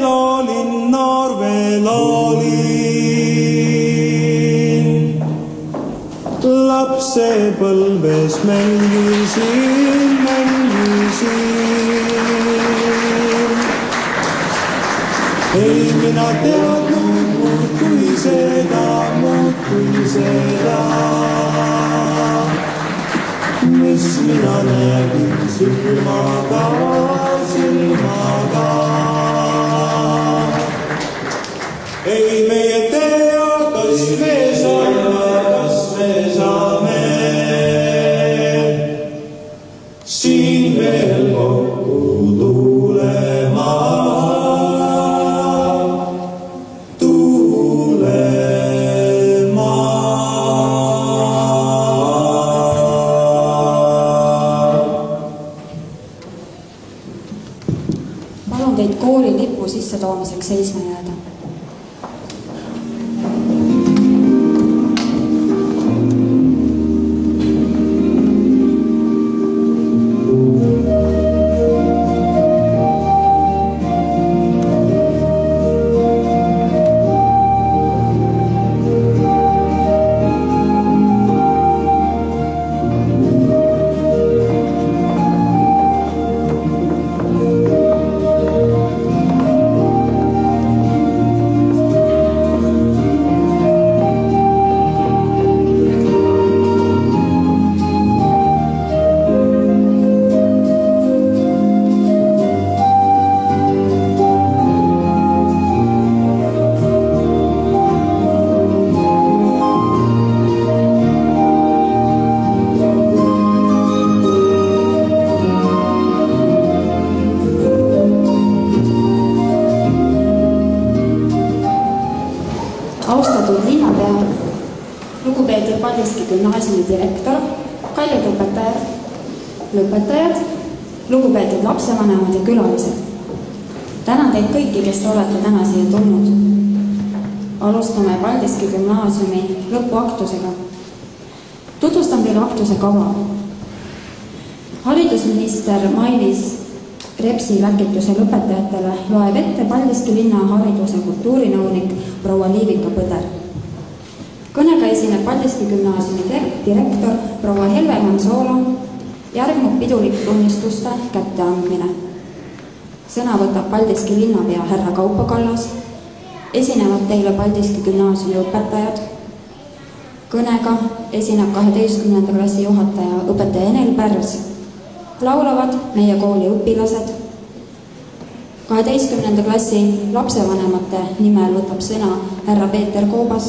laulin, Narve laulin. Lapsepõlves mängisin. Ei mina teadnud muud kui seda, mis mina nägin silmaga. Ei meie tea, kas me saame siin veel kokku tulema. Palun teid kooli lipu sisse toomiseks seisma jääda. Austatud linnapea, lugupeetud Paldiski gümnaasiumi direktor, kallid lõpetajad, lugupeetud lapsevanemad ja külalised. Tänan teid kõiki, kes te olete täna siia tulnud. Alustame Paldiski gümnaasiumi lõpuaktusega. Tutvustan teile aktuse kava. Haridusminister Mailis Repsi läkituse lõpetajatele loeb ette Paldiski linna haridus- ja kultuurinõunik proua Liivika Põder. Kõnega esineb Paldiski gümnaasiumi direktor proua Helve Mansoolo, järgneb pidulik tunnistuste kätteandmine. Sõna võtab Paldiski linnapea härra Kaupo Kallas, esinevad teile Paldiski gümnaasiumi õpetajad. Kõnega esineb 12. klassi juhataja õpetaja Enel Pärs. Laulavad meie kooli õpilased. 12. klassi lapsevanemate nimel võtab sõna härra Peeter Koobas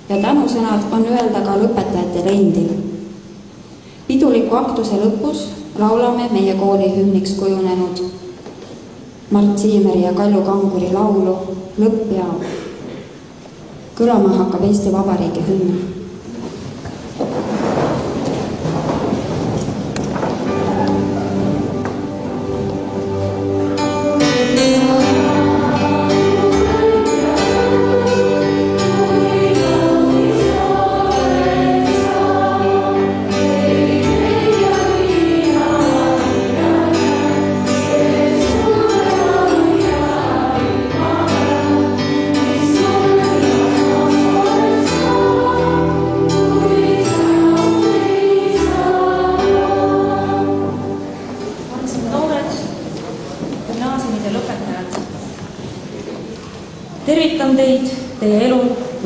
ja tänusõnad on öelda ka lõpetajatele endil. Piduliku aktuse lõpus laulame meie kooli hümniks kujunenud Mart Siimeri ja Kalju Kanguri laulu Lõppjao. Kõlama hakkab Eesti Vabariigi hümn. Tervitan teid teie elu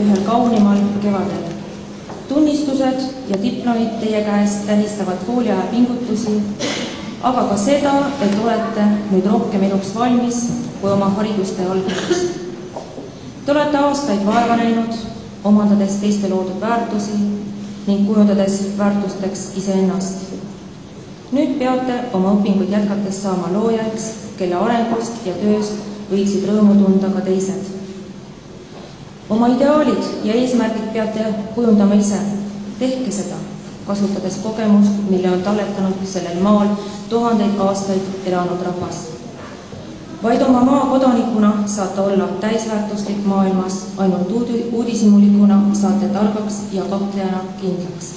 ühel kaunimal kevadel. Tunnistused ja diplomid teie käest tähistavad kooliaja pingutusi, aga ka seda, et olete nüüd rohkem eluks valmis kui oma haridustee alguses. Te olete aastaid vaeva näinud, omandades teiste loodud väärtusi ning kujundades väärtusteks iseennast. Nüüd peate oma õpinguid jätkates saama loojaks, kelle arengust ja tööst võiksid rõõmu tunda ka teised. Oma ideaalid ja eesmärgid peate kujundama ise. Tehke seda, kasutades kogemust, mille on talletanud sellel maal tuhandeid aastaid elanud rahvas. Vaid oma maa kodanikuna saate olla täisväärtuslik maailmas, ainult uudishimulikuna saate targaks ja kahtlejana kindlaks.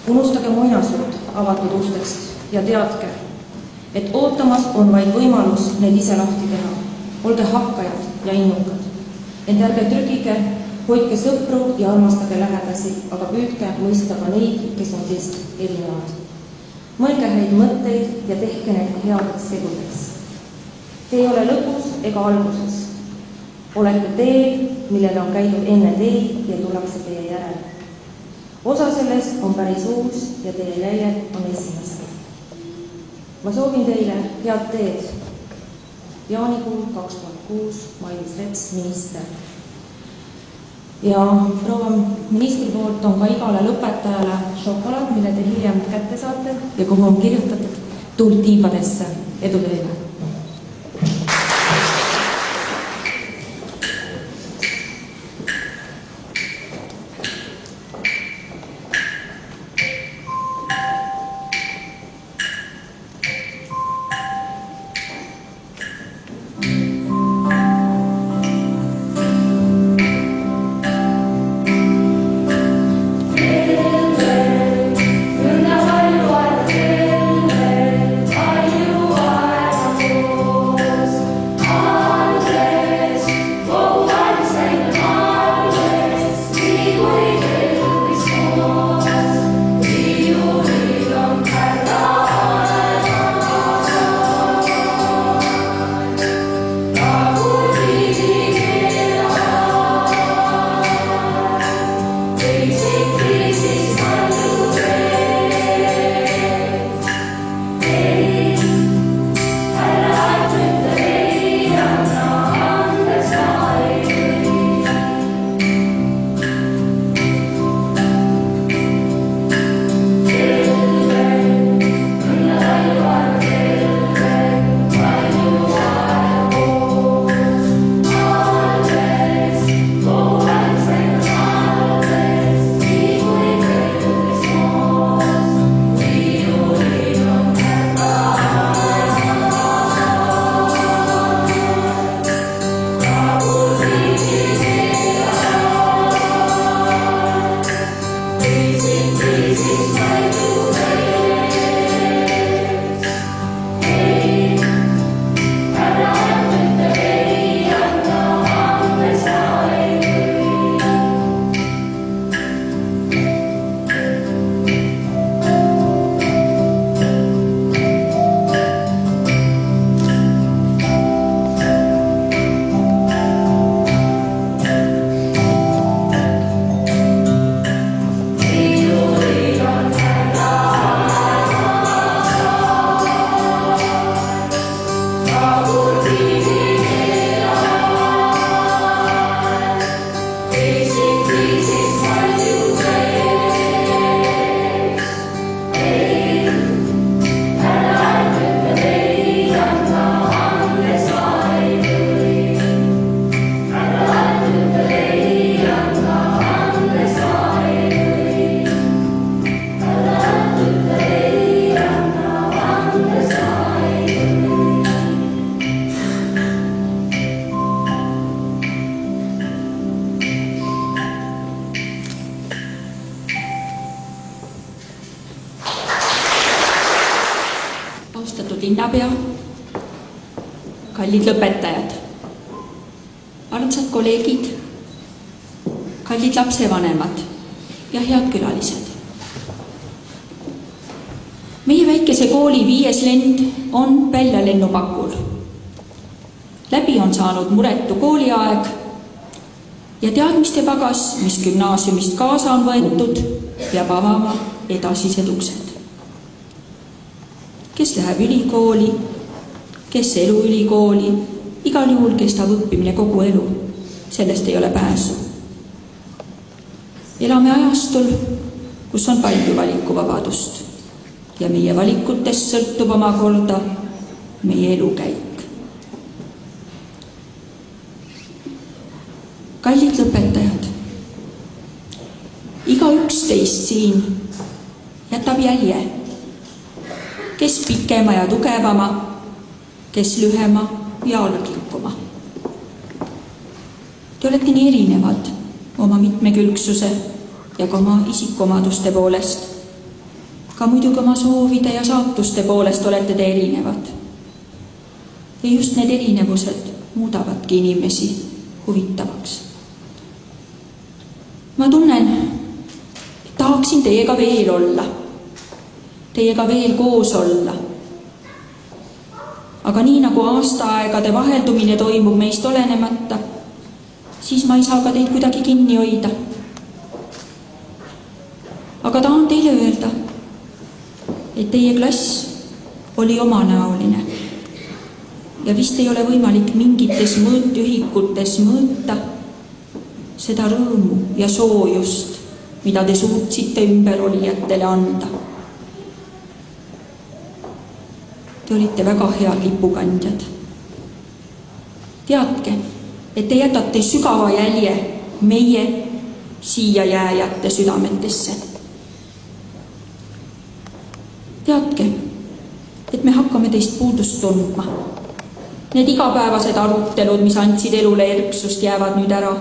Unustage muinasjutt avatud ustest ja teadke, et ootamas on vaid võimalus need ise lahti teha. Olge hakkajad ja innukad. Ent ärge trügige, hoidke sõpru ja armastage lähedasi, aga püüdke mõista ka neid, kes on teist erinevad. Mõelge häid mõtteid ja tehke need headeks tegudeks. Te ei ole lõpus ega alguses. Olete teel, millele on käidud enne teid ja tullakse teie järel. Osa sellest on päris uus ja teie jäljed on esimesed. Ma soovin teile head teed. Jaanikuu 2006, Mailis Reps, minister. Ja proua ministri poolt on ka igale lõpetajale šokolaad, mille te hiljem kätte saate ja kuhu on kirjutatud tuld tiibadesse. Edu teile! linnapea, kallid lõpetajad, armsad kolleegid, kallid lapsevanemad ja head külalised. Meie väikese kooli 5. lend on väljalennupakul. Läbi on saanud muretu kooliaeg ja teadmiste pagas, mis gümnaasiumist kaasa on võetud, peab avama edasised uksed. Kes läheb ülikooli, kes eluülikooli, igal juhul kestab õppimine kogu elu, sellest ei ole pääsu. Elame ajastul, kus on palju valikuvabadust ja meie valikutest sõltub omakorda meie elukäik. Kallid lõpetajad, igaüks teist siin jätab jälje, kes pikema ja tugevama, kes lühema ja alglikkuma. Te olete nii erinevad oma mitmekülgsuse ja ka oma isikuomaduste poolest. Ka muidugi oma soovide ja saatuste poolest olete te erinevad. Ja just need erinevused muudavadki inimesi huvitavaks. Ma tunnen, et tahaksin teiega veel olla, teiega veel koos olla. Aga nii nagu aastaaegade vaheldumine toimub meist olenemata, siis ma ei saa ka teid kuidagi kinni hoida. Aga tahan teile öelda, et teie klass oli omanäoline ja vist ei ole võimalik mingites mõõtühikutes mõõta seda rõõmu ja soojust, mida te suutsite ümberolijatele anda. Te olite väga head lipukandjad. Teadke, et te jätate sügava jälje meie siia jääjate südametesse. Teadke, et me hakkame teist puudust tundma. Need igapäevased arutelud, mis andsid elule erksust, jäävad nüüd ära.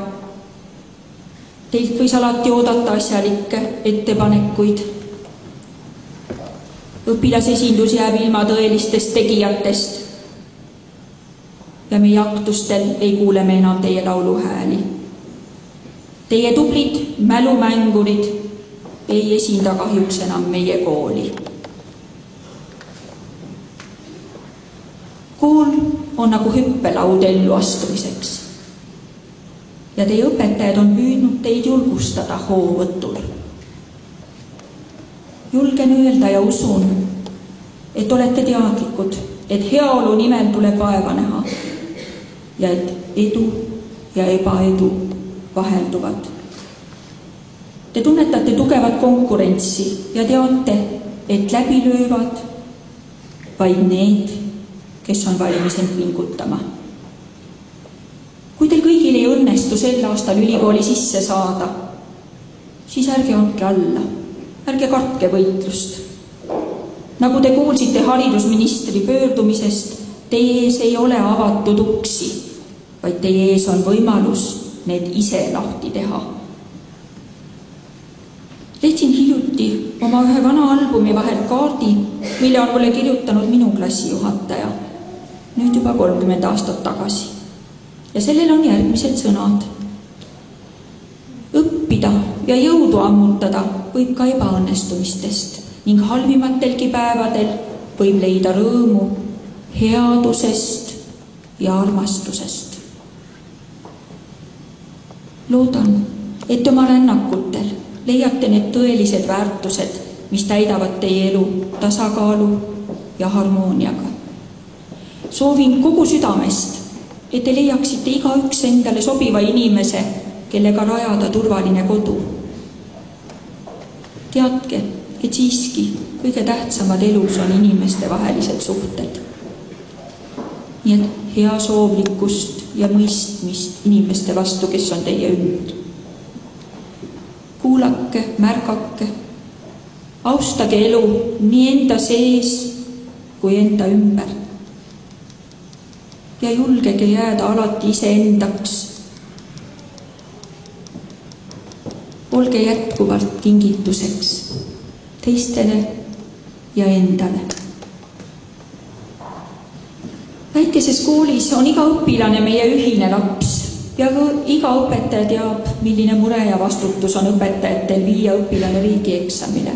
Teilt võis alati oodata asjalikke ettepanekuid. Õpilasesindus jääb ilma tõelistest tegijatest ja meie aktustel ei kuule me enam teie lauluhääli. Teie tublid mälumängurid ei esinda kahjuks enam meie kooli. Kool on nagu hüppelaud ellu astumiseks ja teie õpetajad on püüdnud teid julgustada hoovõtul. Julgen öelda ja usun, et olete teadlikud, et heaolu nimel tuleb vaeva näha ja et edu ja ebaedu vahelduvad. Te tunnetate tugevat konkurentsi ja teate, et läbi löövad vaid need, kes on valmis end pingutama. Kui teil kõigil ei õnnestu sel aastal ülikooli sisse saada, siis ärge andke alla, ärge kartke võitlust. Nagu te kuulsite haridusministri pöördumisest, teie ees ei ole avatud uksi, vaid teie ees on võimalus need ise lahti teha. Leidsin hiljuti oma ühe vana albumi vahelt kaardi, mille on mulle kirjutanud minu klassijuhataja, nüüd juba 30 aastat tagasi. Ja sellel on järgmised sõnad. Õppida ja jõudu ammutada võib ka ebaõnnestumistest ning halvimatelgi päevadel võib leida rõõmu headusest ja armastusest. Loodan, et oma rännakutel leiate need tõelised väärtused, mis täidavad teie elu tasakaalu ja harmooniaga. Soovin kogu südamest, et te leiaksite igaüks endale sobiva inimese, kellega rajada turvaline kodu. Teadke, et siiski kõige tähtsamad elus on inimeste vahelised suhted. Nii et hea soovlikkust ja mõistmist inimeste vastu, kes on teie ümber. Kuulake, märgake, austage elu nii enda sees kui enda ümber. Ja julgege jääda alati iseendaks. Olge jätkuvalt kingituseks teistele ja endale. Väikeses koolis on iga õpilane meie ühine laps ja iga õpetaja teab, milline mure ja vastutus on õpetajatel viia õpilane riigieksamile.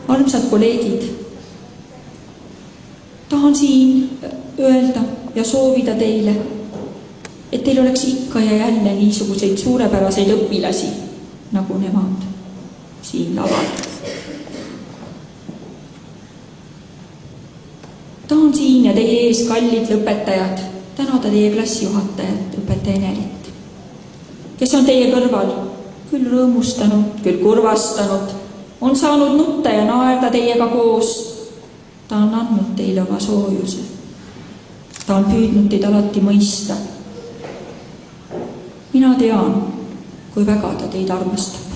Armsad kolleegid, tahan siin öelda ja soovida teile, et teil oleks ikka ja jälle niisuguseid suurepäraseid õpilasi, nagu nemad siin laval. Tahan siin ja teie ees, kallid lõpetajad, tänada teie klassijuhatajat, õpetaja Enelit, kes on teie kõrval küll rõõmustanud, küll kurvastanud, on saanud nutta ja naerda teiega koos. Ta on andnud teile oma soojuse. Ta on püüdnud teid alati mõista. Mina tean, kui väga ta teid armastab.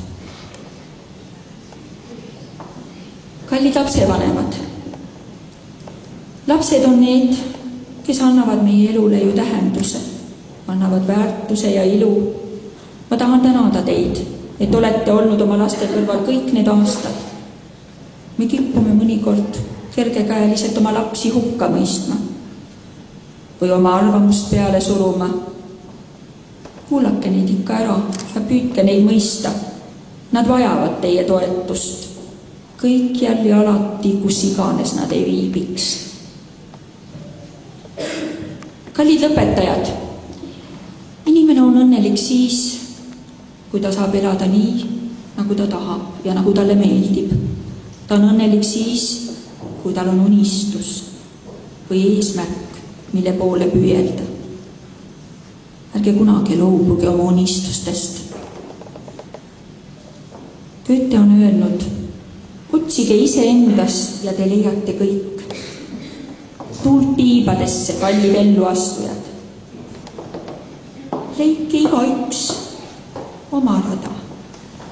Kallid lapsevanemad, lapsed on need, kes annavad meie elule ju tähenduse, annavad väärtuse ja ilu. Ma tahan tänada teid, et olete olnud oma laste kõrval kõik need aastad me kipume mõnikord kergekäeliselt oma lapsi hukka mõistma või oma arvamust peale suruma. Kuulake neid ikka ära ja püüdke neid mõista. Nad vajavad teie toetust. Kõikjal ja alati, kus iganes nad ei viibiks. Kallid lõpetajad, inimene on õnnelik siis, kui ta saab elada nii, nagu ta tahab ja nagu talle meeldib. Ta on õnnelik siis, kui tal on unistus või eesmärk, mille poole püüelda. Ärge kunagi loobuge oma unistustest. Goethe on öelnud, otsige iseendas ja te leiate kõik. Tuult tiibadesse kallid elluastujad. Leidke igaüks oma rada,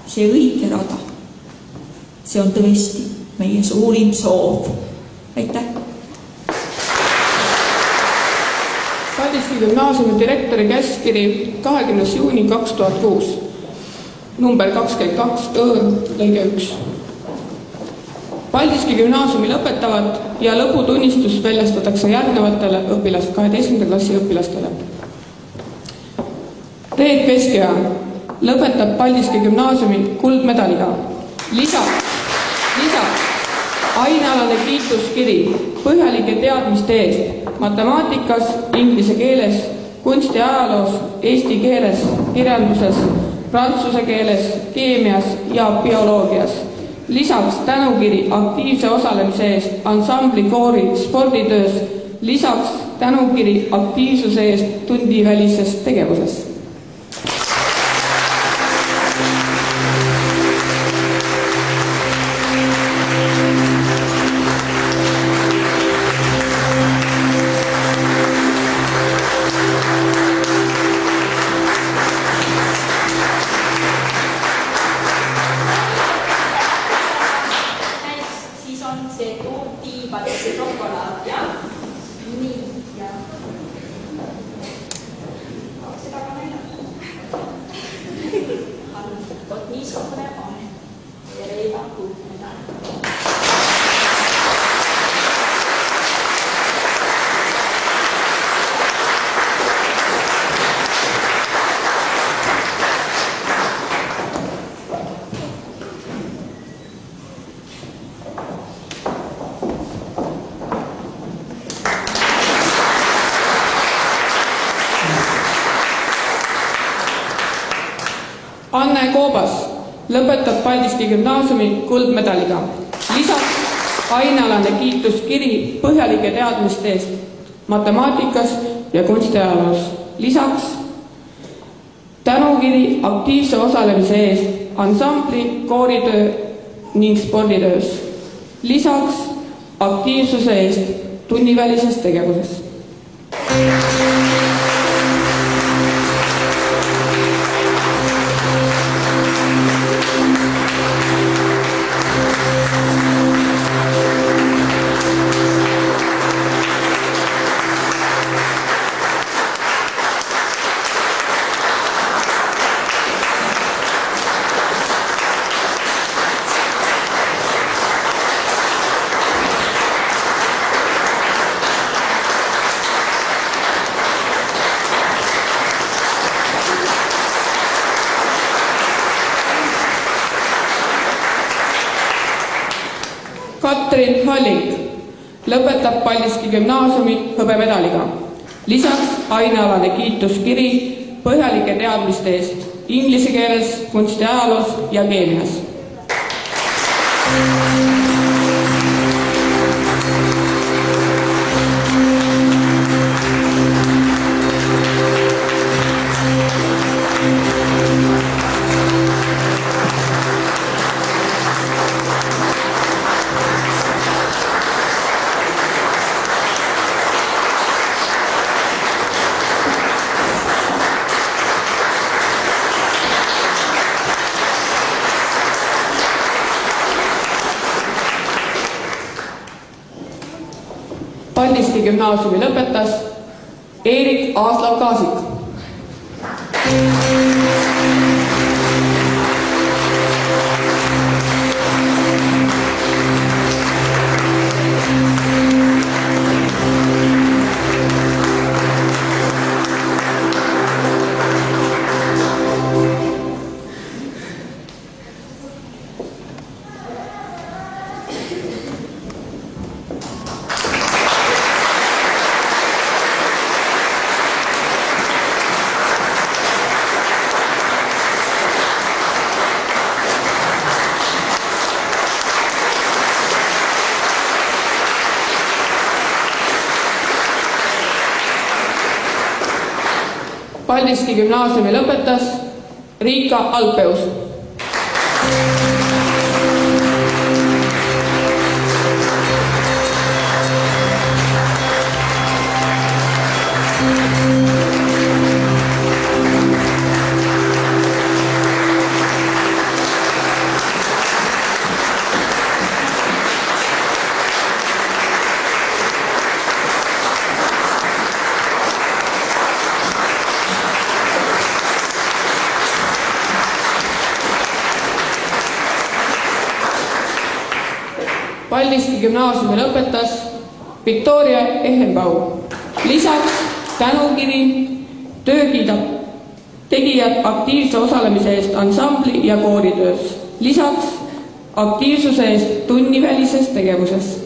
see õige rada. See on tõesti meie suurim soov. Aitäh! Paldiski gümnaasiumi direktori käskkiri 20. juuni 2006, number 22, lõige 1. Paldiski gümnaasiumi lõpetavad ja lõputunnistus väljastatakse järgnevatele 12. klassi õpilastele. Reet Veskja lõpetab Paldiski gümnaasiumi kuldmedaliga. Lisaks ainealane kiituskiri põhjalike teadmiste eest matemaatikas, inglise keeles, kunstiajaloos, eesti keeles, kirjanduses, prantsuse keeles, keemias ja bioloogias. Lisaks tänukiri aktiivse osalemise eest ansambli koori sporditöös, lisaks tänukiri aktiivsuse eest tundivälises tegevuses. Anne Koobas lõpetab Paldiski gümnaasiumi kuldmedaliga. Lisaks ainealane kiituskiri põhjalike teadmiste eest matemaatikas ja kunstiajaloos. Lisaks tänukiri aktiivse osalemise eest ansambli, kooritöö ning sporditöös. Lisaks aktiivsuse eest tunnivälises tegevuses. Katrin Halling lõpetab Paldiski gümnaasiumi hõbemedaliga. Lisaks ainealane kiituskiri põhjalike teadmiste eest inglise keeles, kunstiajaloos ja keemias. Paldiski gümnaasiumi lõpetas Eerik Aaslav-Kaasik. Paldiski gümnaasiumi lõpetas Riika Alpeus. Paldiski gümnaasiumi lõpetas Viktoria Ehenbau. Lisaks tänukiri töö kiidab tegijad aktiivse osalemise eest ansambli ja kooritöös. Lisaks aktiivsuse eest tunnivälises tegevuses.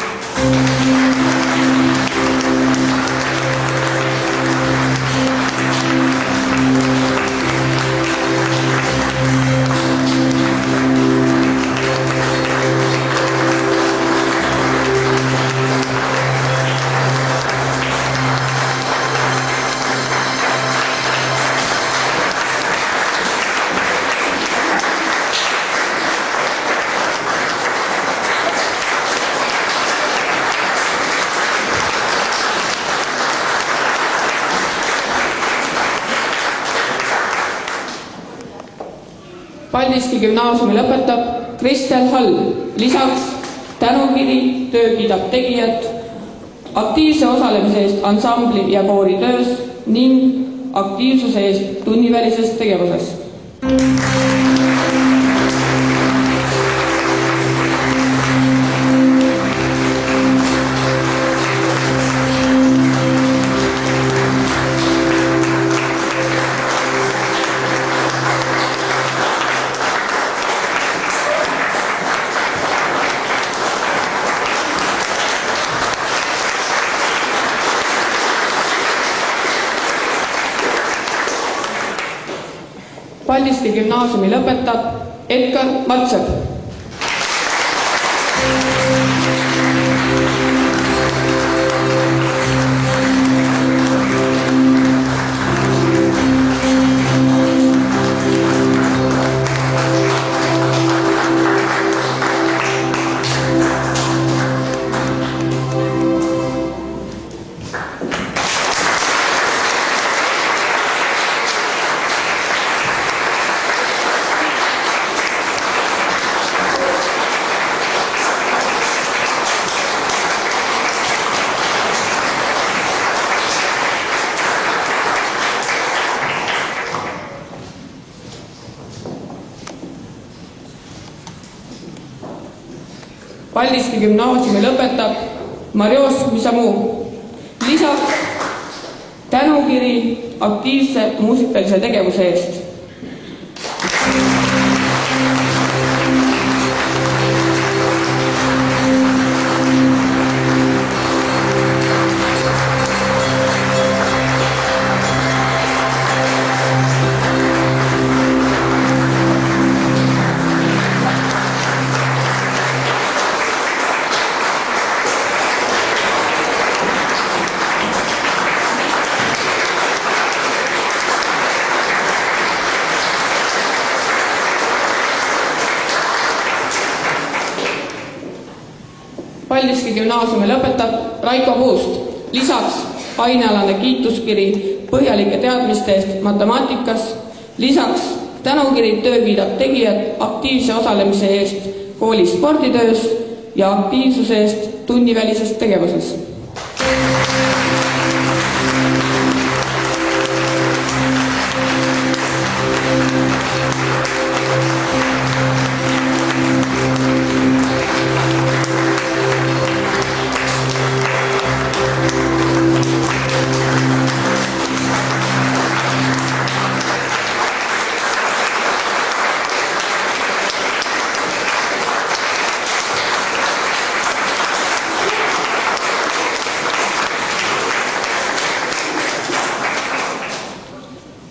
Paldiski gümnaasiumi lõpetab Kristel Hall. Lisaks tänukiri töö kiidab tegijad aktiivse osalemise eest ansambli ja kooritöös ning aktiivsuse eest tunnivälises tegevuses. Paldiski gümnaasiumi lõpetab Edgar Martsev. Paldiski gümnaasiumi lõpetab Marios Misamu. Lisaks tänukiri aktiivse muusikalise tegevuse eest. Paldiski gümnaasiumi lõpetab Raiko Puust. Lisaks ainealane kiituskiri põhjalike teadmiste eest matemaatikas. Lisaks tänukiri töö kiidab tegijad aktiivse osalemise eest kooli sporditöös ja aktiivsuse eest tunnivälises tegevuses.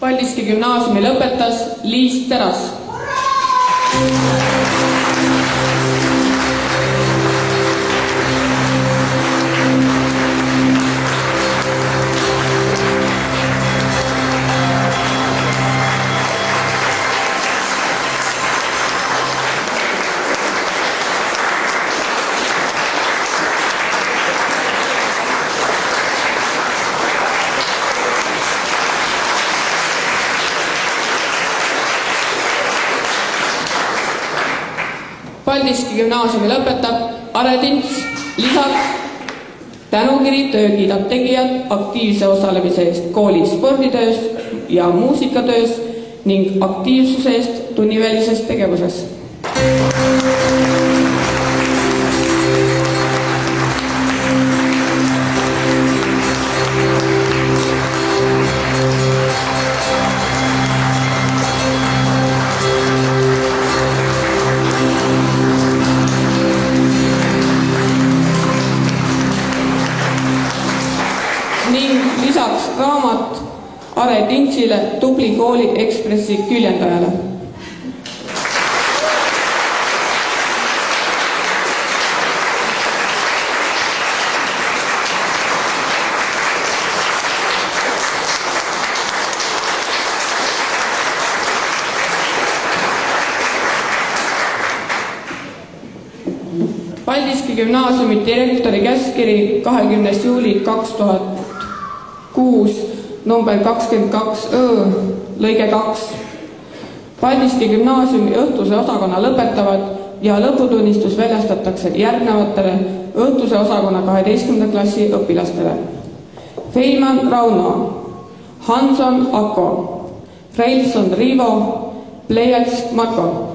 Paldiski gümnaasiumi lõpetas Liis Teras. Paldiski gümnaasiumi lõpetab Are Tints, lisaks tänukiri töö kiidab tegijad aktiivse osalemise eest kooli sporditöös ja muusikatöös ning aktiivsuse eest tunnivälises tegevuses. Lisaks raamat Are Tintsile tubli kooli Ekspressi küljendajale. Paldiski gümnaasiumi direktori käskkiri 20. juuli 2006 number 22 lõige 2. Paldiski gümnaasiumi õhtuse osakonna lõpetavad ja lõputunnistus väljastatakse järgnevatele õhtuse osakonna 12. klassi õpilastele. Feiman Rauno, Hanson Ako, Freilson Rivo, Plejats Marko.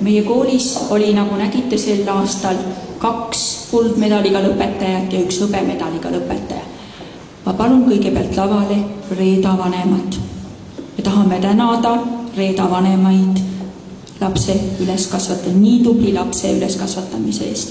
Meie koolis oli, nagu nägite, sel aastal 2 kuldmedaliga lõpetajat ja 1 hõbemedaliga lõpetaja. Ma palun kõigepealt lavale Reeda vanemat. Me tahame tänada Reeda vanemaid lapse üleskasvatamise, nii tubli lapse üleskasvatamise eest.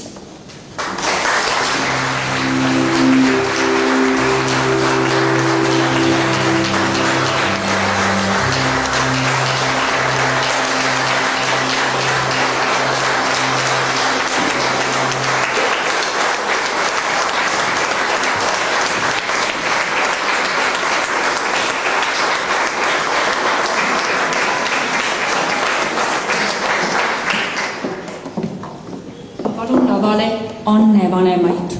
Anne vanemaid.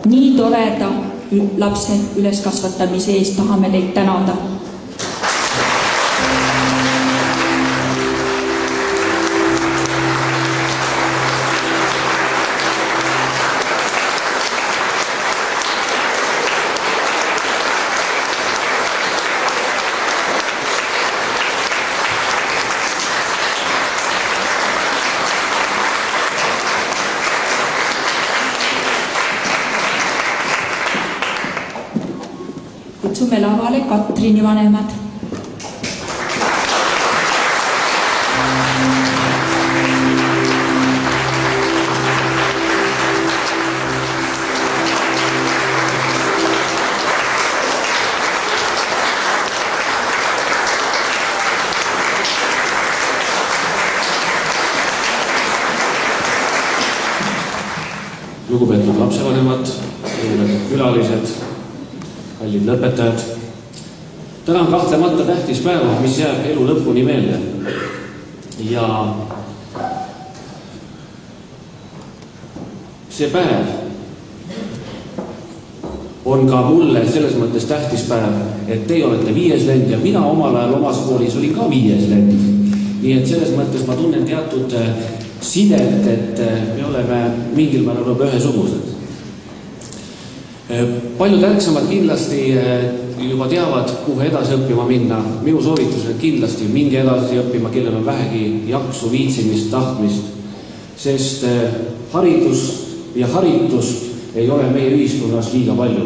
Nii toreda lapse üleskasvatamise eest tahame teid tänada. Kutsume lavale Katrini vanemad. Lugupeetud lapsevanemad, lugupeetud külalised, kallid lõpetajad. Täna on kahtlemata tähtis päev, mis jääb elu lõpuni meelde. Ja see päev on ka mulle selles mõttes tähtis päev, et teie olete 5. lend ja mina omal ajal omas koolis olin ka 5. lend. Nii et selles mõttes ma tunnen teatud sidet, et me oleme mingil määral ühesugused. Paljud ärksamad kindlasti juba teavad, kuhu edasi õppima minna. Minu soovitus on kindlasti minge edasi õppima, kellel on vähegi jaksu, viitsimist, tahtmist, sest haridust ja haritust ei ole meie ühiskonnas liiga palju.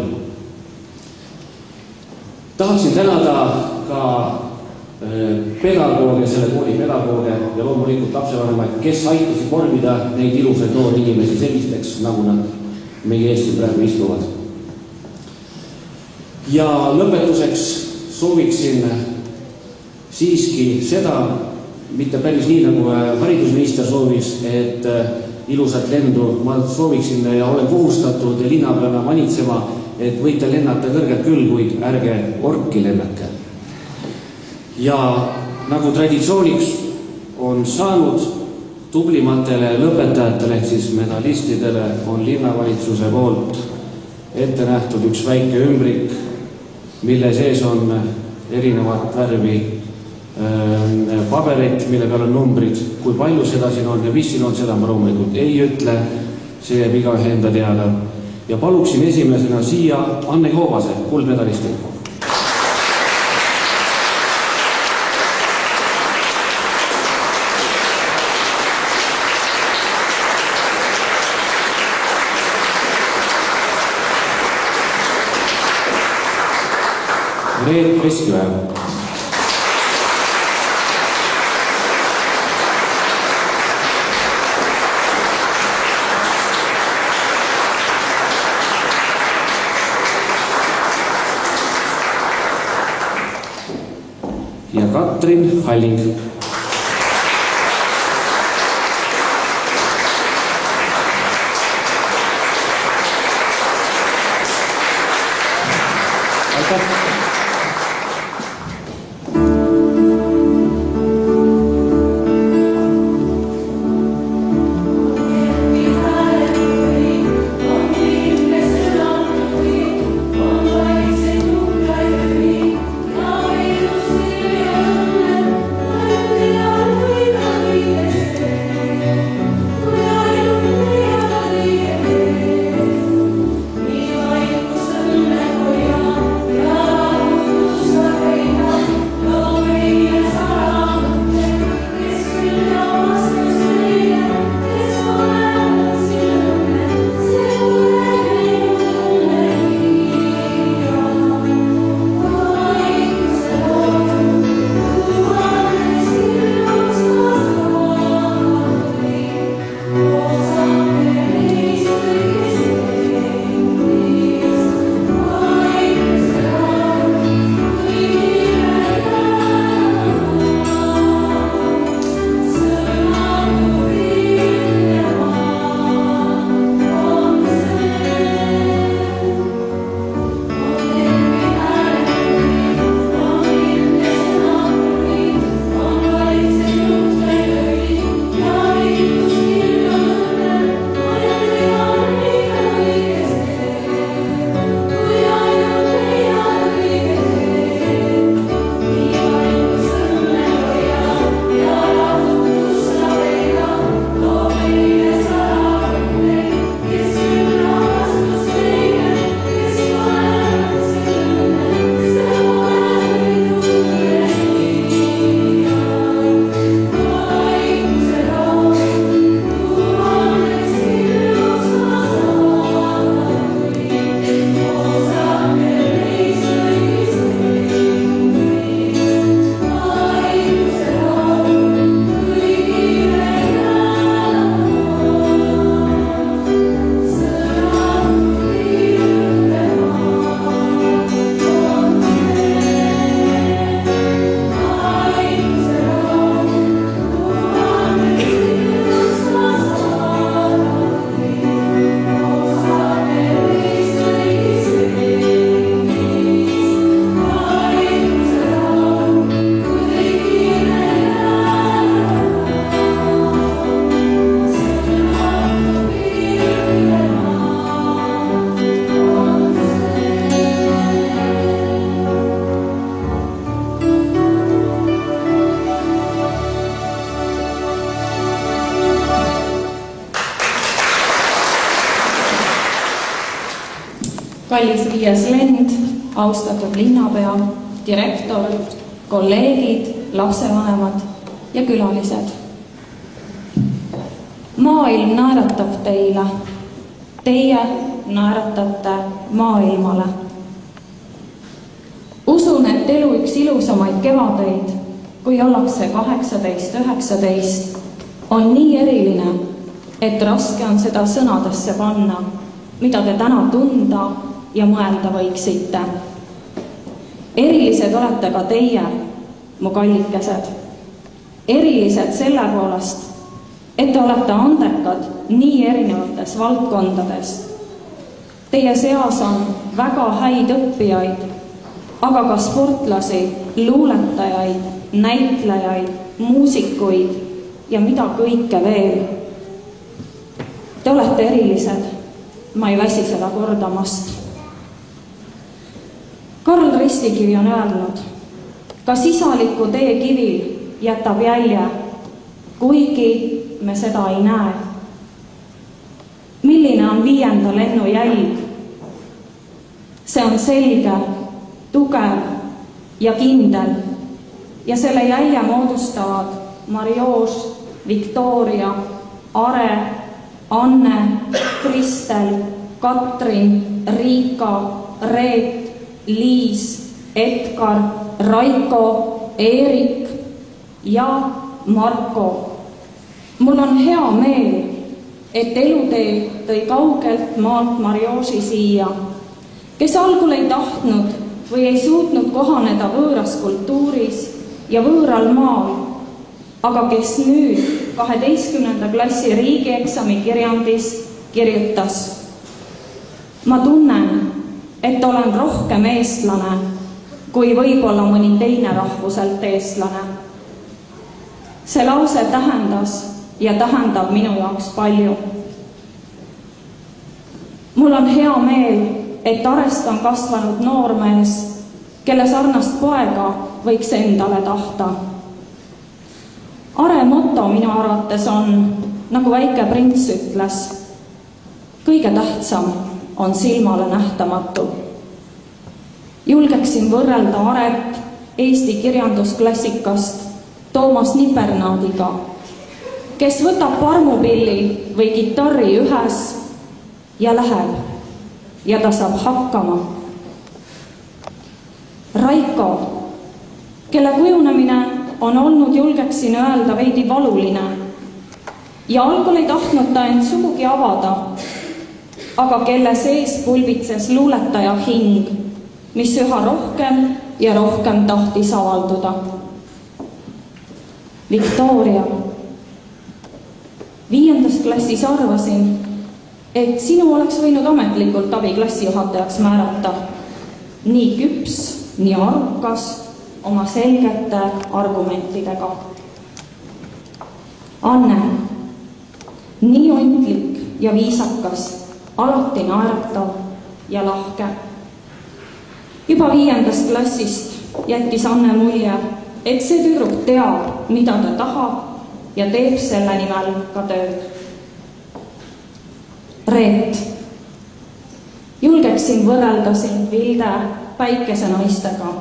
Tahaksin tänada ka pedagooge, selle kooli pedagooge ja loomulikult lapsevanemaid, kes aitasid vormida neid ilusaid noori inimesi sellisteks, nagu nad meie Eesti praegu istuvad. Ja lõpetuseks sooviksin siiski seda, mitte päris nii, nagu haridusminister soovis, et ilusat lendu, ma sooviksin ja olen kohustatud linnapeana manitsema, et võite lennata kõrgelt küll, kuid ärge orki lennake. Ja nagu traditsiooniks on saanud, tublimatele lõpetajatele ehk siis medalistidele on linnavalitsuse poolt ette nähtud üks väike ümbrik, mille sees on erinevat värvi paberit, mille peal on numbrid. Kui palju seda siin on ja mis siin on, seda ma loomulikult ei ütle, see jääb igaühe enda teada. Ja paluksin esimesena siia Anne Koobase, kuldmedalisti. Reet Veskiväe. Ja Katrin Halling. Aitäh! Kallis viies lend, austatud linnapea, direktor, kolleegid, lapsevanemad ja külalised. Maailm naeratab teile, teie naeratate maailmale. Usun, et elu üks ilusamaid kevadeid, kui ollakse 18-19, on nii eriline, et raske on seda sõnadesse panna, mida te täna tunda ja mõelda võiksite. erilised olete ka teie, mu kallikesed. Erilised selle poolest, et te olete andekad nii erinevates valdkondades. Teie seas on väga häid õppijaid, aga ka sportlasi, luuletajaid, näitlejaid, muusikuid ja mida kõike veel. Te olete erilised, ma ei väsi seda kordamast. Karl Ristikivi on öelnud, ka sisaliku tee kivil jätab jälje, kuigi me seda ei näe. Milline on 5. lennu jälg? See on selge, tugev ja kindel ja selle jälje moodustavad Marjoš, Viktoria, Are, Anne, Kristel, Katrin, Riika, Reet, Liis, Edgar, Raiko, Eerik ja Marko. Mul on hea meel, et elutee tõi kaugelt maalt Marjoši siia, kes algul ei tahtnud või ei suutnud kohaneda võõras kultuuris ja võõral maal, aga kes nüüd 12. klassi riigieksami kirjandis kirjutas: ma tunnen, et olen rohkem eestlane kui võib-olla mõni teine rahvuselt eestlane. See lause tähendas ja tähendab minu jaoks palju. Mul on hea meel, et Arest on kasvanud noormees, kelle sarnast poega võiks endale tahta. Are moto minu arvates on, nagu Väike prints ütles, kõige tähtsam on silmale nähtamatu. Julgeksin võrrelda Aret Eesti kirjandusklassikast Toomas Nipernaadiga, kes võtab parmupilli või kitarri ühes ja läheb ja ta saab hakkama. Raiko, kelle kujunemine on olnud, julgeksin öelda, veidi valuline ja algul ei tahtnud ta end sugugi avada, aga kelle sees pulbitses luuletaja hing, mis üha rohkem ja rohkem tahtis avalduda. Viktoria, 5. klassis arvasin, et sinu oleks võinud ametlikult abiklassijuhatajaks määrata. Nii küps, nii arukas, oma selgete argumentidega. Anne, nii ontlik ja viisakas, alati naeratav ja lahke. Juba 5. klassist jättis Anne mulje, et see tüdruk teab, mida ta tahab ja teeb selle nimel ka tööd. Reet, julgeksin võrrelda sind Vilde päikesenaistega,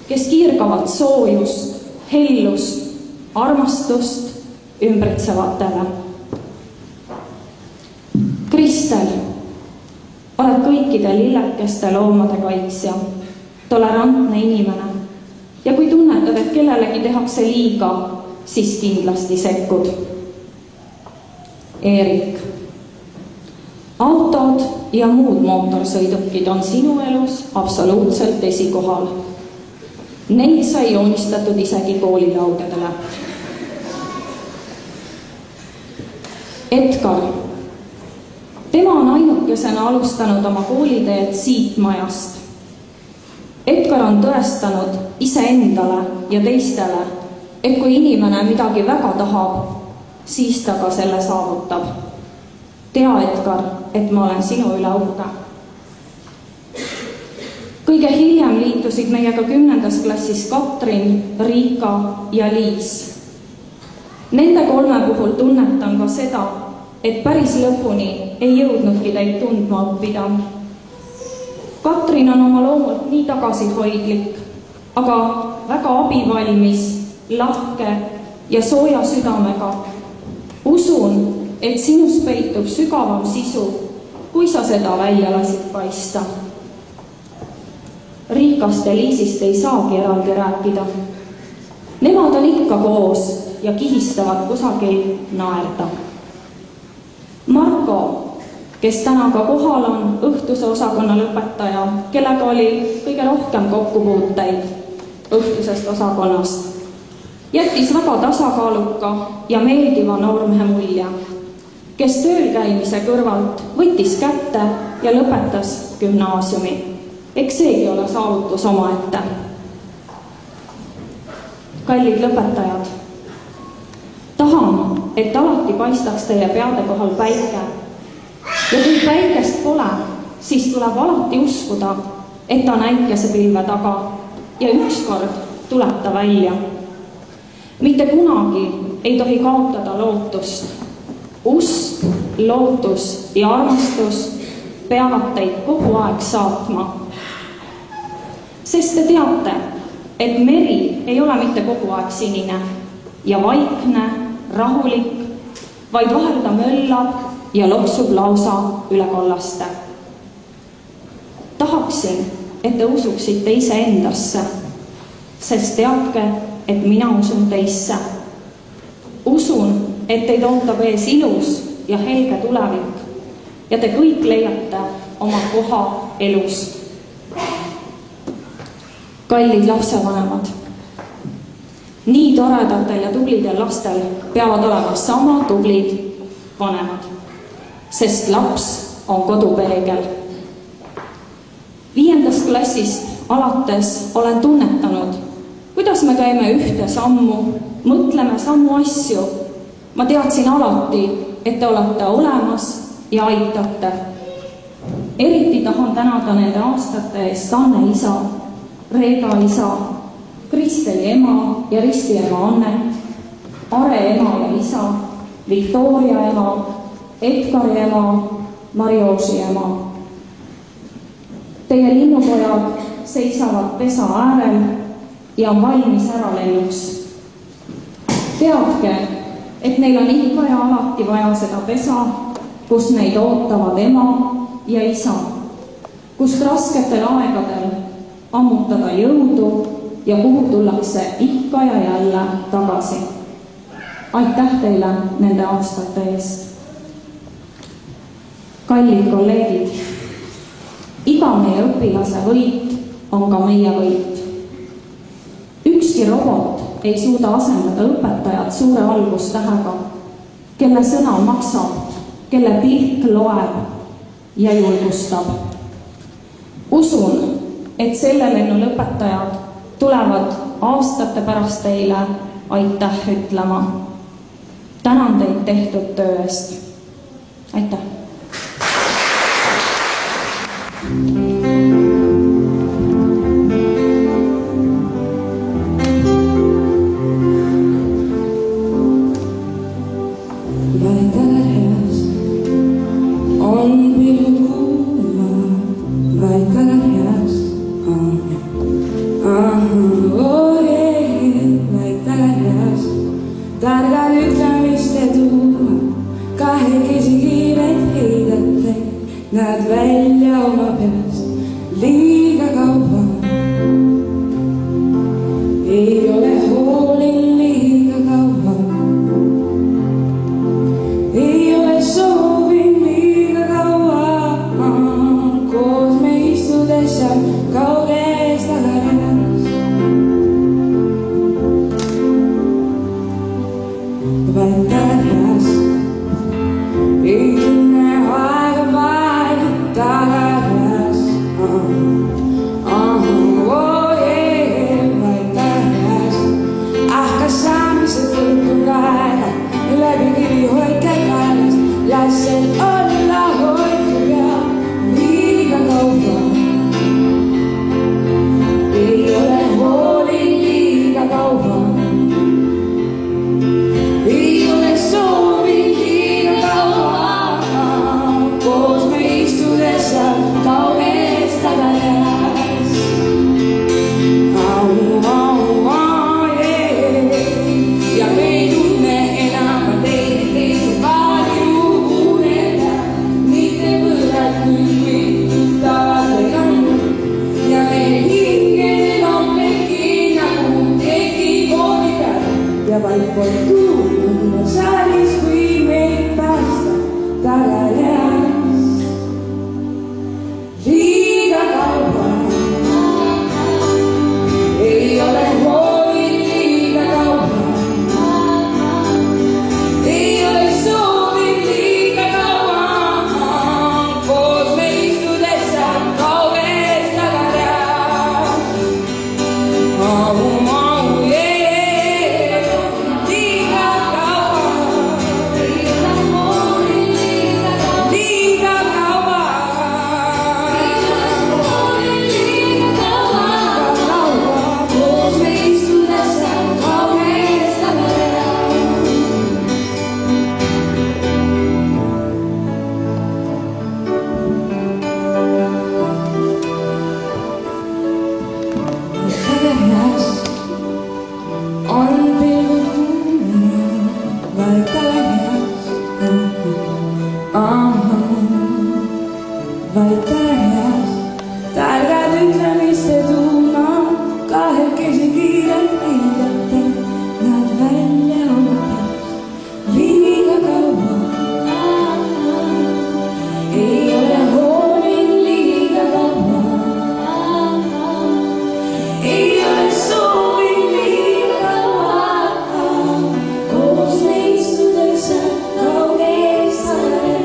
kes kiirgavad soojust, hellust, armastust ümbritsevatele. Kristel, oled kõikide lillekeste loomade kaitsja, tolerantne inimene ja kui tunnetad, et kellelegi tehakse liiga, siis kindlasti sekkud. Eerik, autod ja muud mootorsõidukid on sinu elus absoluutselt esikohal. Neid sai joonistatud isegi koolilaudadele. Edgar, tema on ainukesena alustanud oma kooliteed siit majast. Edgar on tõestanud iseendale ja teistele, et kui inimene midagi väga tahab, siis ta ka selle saavutab. Tea, Edgar, et ma olen sinu üle uhke. Kõige hiljem liitusid meiega 10. klassis Katrin, Riika ja Liis. Nende 3 puhul tunnetan ka seda, et päris lõpuni ei jõudnudki teid tundma õppida. Katrin on oma loomult nii tagasihoidlik, aga väga abivalmis, lahke ja sooja südamega. Usun, et sinus peitub sügavam sisu, kui sa seda välja lasid paista. Riikast ja Liisist ei saagi eraldi rääkida. Nemad on ikka koos ja kihistavad kusagil naerda. Marko, kes täna ka kohal on, õhtuse osakonna lõpetaja, kellega oli kõige kõige rohkem kokkupuuteid õhtusest osakonnast. Jättis väga tasakaaluka ja meeldiva noormehe mulje, kes tööl käimise kõrvalt võttis kätte ja lõpetas gümnaasiumi. Eks seegi ole saavutus omaette. Kallid lõpetajad, tahan, et alati paistaks teie peade kohal päike. Ja kui päikest pole, siis tuleb alati uskuda, et ta näikesepilve taga ja ükskord tuleb ta välja. Mitte kunagi ei tohi kaotada lootust. Usk, lootus ja armastus peavad teid kogu aeg saatma. Sest te teate, et meri ei ole mitte kogu aeg sinine ja vaikne, rahulik, vaid vahel ta möllab ja loksub lausa üle kollaste. Tahaksin, et te usuksite iseendasse, sest teadke, et mina usun teisse. Usun, et teid ootab ees ilus ja helge tulevik ja te kõik leiate oma koha elus. Kallid lapsevanemad, nii toredatel ja tublidel lastel peavad olema sama tublid vanemad, sest laps on kodupeegel. 5. klassist alates olen tunnetanud, kuidas me käime ühte sammu, mõtleme samu asju. Ma teadsin alati, et te olete olemas ja aitate. Eriti tahan tänada nende aastate eest Anne isa, Reega isa, Kristeli ema ja Risti ema Annet, Are ema ja isa, Viktoria ema, Edgari ema, Marioosi ema. Teie linnupojad seisavad pesa äärel ja on valmis ära lennuks. Teadke, et neil on ikka ja alati vaja seda pesa, kus neid ootavad ema ja isa, kust rasketel aegadel ammutada jõudu ja kuhu tullakse ikka ja jälle tagasi. Aitäh teile nende aastate eest. Kallid kolleegid, iga meie õpilase võit on ka meie võit. Ükski robot ei suuda asendada õpetajat suure valgustähega, kelle sõna maksab, kelle pilk loeb ja julgustab. Usun, et selle lennu lõpetajad tulevad aastate pärast teile aitäh ütlema. Tänan teid tehtud töö eest. Aitäh! Näed välja oma peast liiga kaua. Ei ole hoolin liiga kaua. Ei ole soovin liiga kaua. Koos me istudes seal kauges tagarenas. Vaid tagarenas ei tunne aega vaid tagarenas. Vaid tagarenas. Kas saamised võttu käega läbi kivi hoidke käes. Las see olla hoidku ja liiga kaua. Ei ole hooli liiga kaua. Ei ole soovi liiga kaua. Koos me istudes seal kauges tagarenas. Ja me ei tunne enam teid palju uneda. vaid täias. Targad ütlemiste tuumad, kahekesi kiirelt näidata, nad välja oma peast liiga kaua. Ei ole hoolin liiga kaua, ei ole soovin liiga vaata, koos neistudesse kaugeist alles.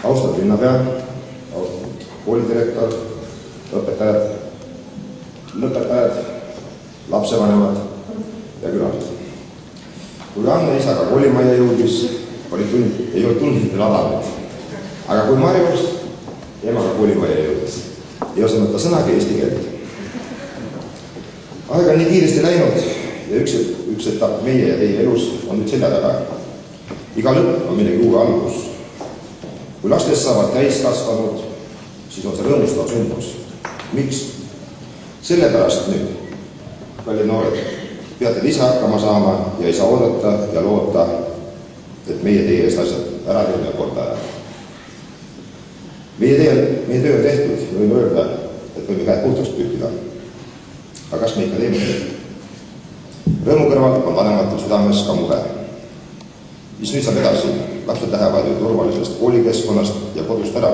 Austatud linnapea, austatud koolidirektor, õpetajad, lõpetajad, lapsevanemad ja külalised. Kui Anne isaga koolimajja jõudis, ei olnud tundlikel adamid. Aga kui Marjus emaga koolimajja jõudis, ei osanud ta sõnagi eesti keelt. Aeg on nii kiiresti läinud ja üks etapp meie ja teie elus on nüüd selja taga. Iga lõpp on millegi uue algus. Kui lastest saavad täiskasvanud, siis on see rõõmustav sündmus. Miks? Sellepärast nüüd, kallid noored, peate ise hakkama saama ja ei saa oodata ja loota, et meie teie eest asjad ära teeme korda ära. Meie töö on tehtud ja võime öelda, et võime käed puhtaks pühkida. Aga kas me ikka teeme seda? Rõõmu kõrval on vanematel südames ka mure. Mis nüüd saab edasi? Lapsed lähevad ju turvalisest koolikeskkonnast ja kodust ära.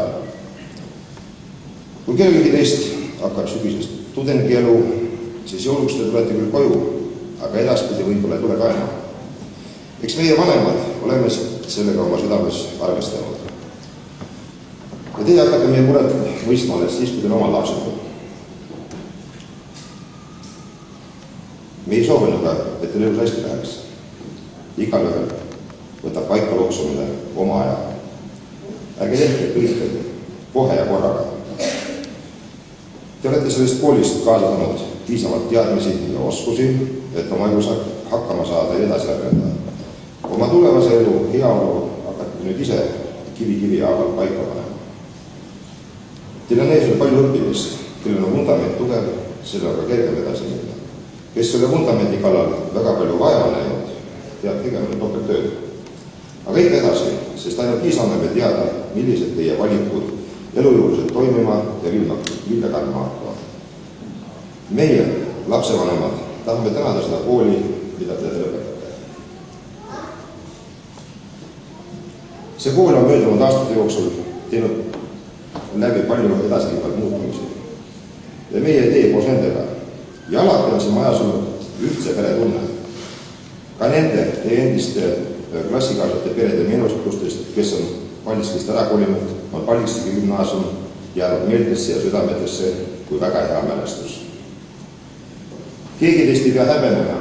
Kui kellelgi teist hakkab sügisest tudengielu, siis jõuluks te tulete küll koju, aga edaspidi võib-olla ei tule ka enam. Eks meie vanemad oleme sellega oma südames arvestanud. Ja teie hakkate meie muret mõistma alles siis, kui teil oma lapsed. Me ei soovinud ka, et teil elus hästi läheks. Igal ühel võtab paika loksumine oma aja. Ärge tehke kõike kohe ja korraga. Te olete sellest koolist kaasa saanud piisavalt teadmisi ja oskusi, et oma elus hakkama saada ja edasi arendada. Oma tulevase elu heaolu hakkate nüüd ise kivi haaval paika panema. Teil on ees veel palju õppimist, kellel on vundament tugev, selle on ka kergem edasi minna. Kes selle vundamendi kallal väga palju vaeva näinud, teab tegema topelttööd. Aga ikka edasi, sest ainult nii saame me teada, millised teie valikud elujuulised toimima ja vilja kandma hakkavad. Meie, lapsevanemad, tahame tänada seda kooli, mida te lõpetate. See kool on möödunud aastate jooksul teinud läbi palju edasiliikvad muutumisi. Ja meie tee koos nendega. Ja alati on see majas olnud ühtse pere tunne. Ka nende teie endiste klassikaaslate perede meenustustest, kes on Paldiskist ära kolinud, on Paldiski gümnaasium jäänud meeltesse ja südametesse kui väga hea mälestus. Keegi teist ei pea häbenema,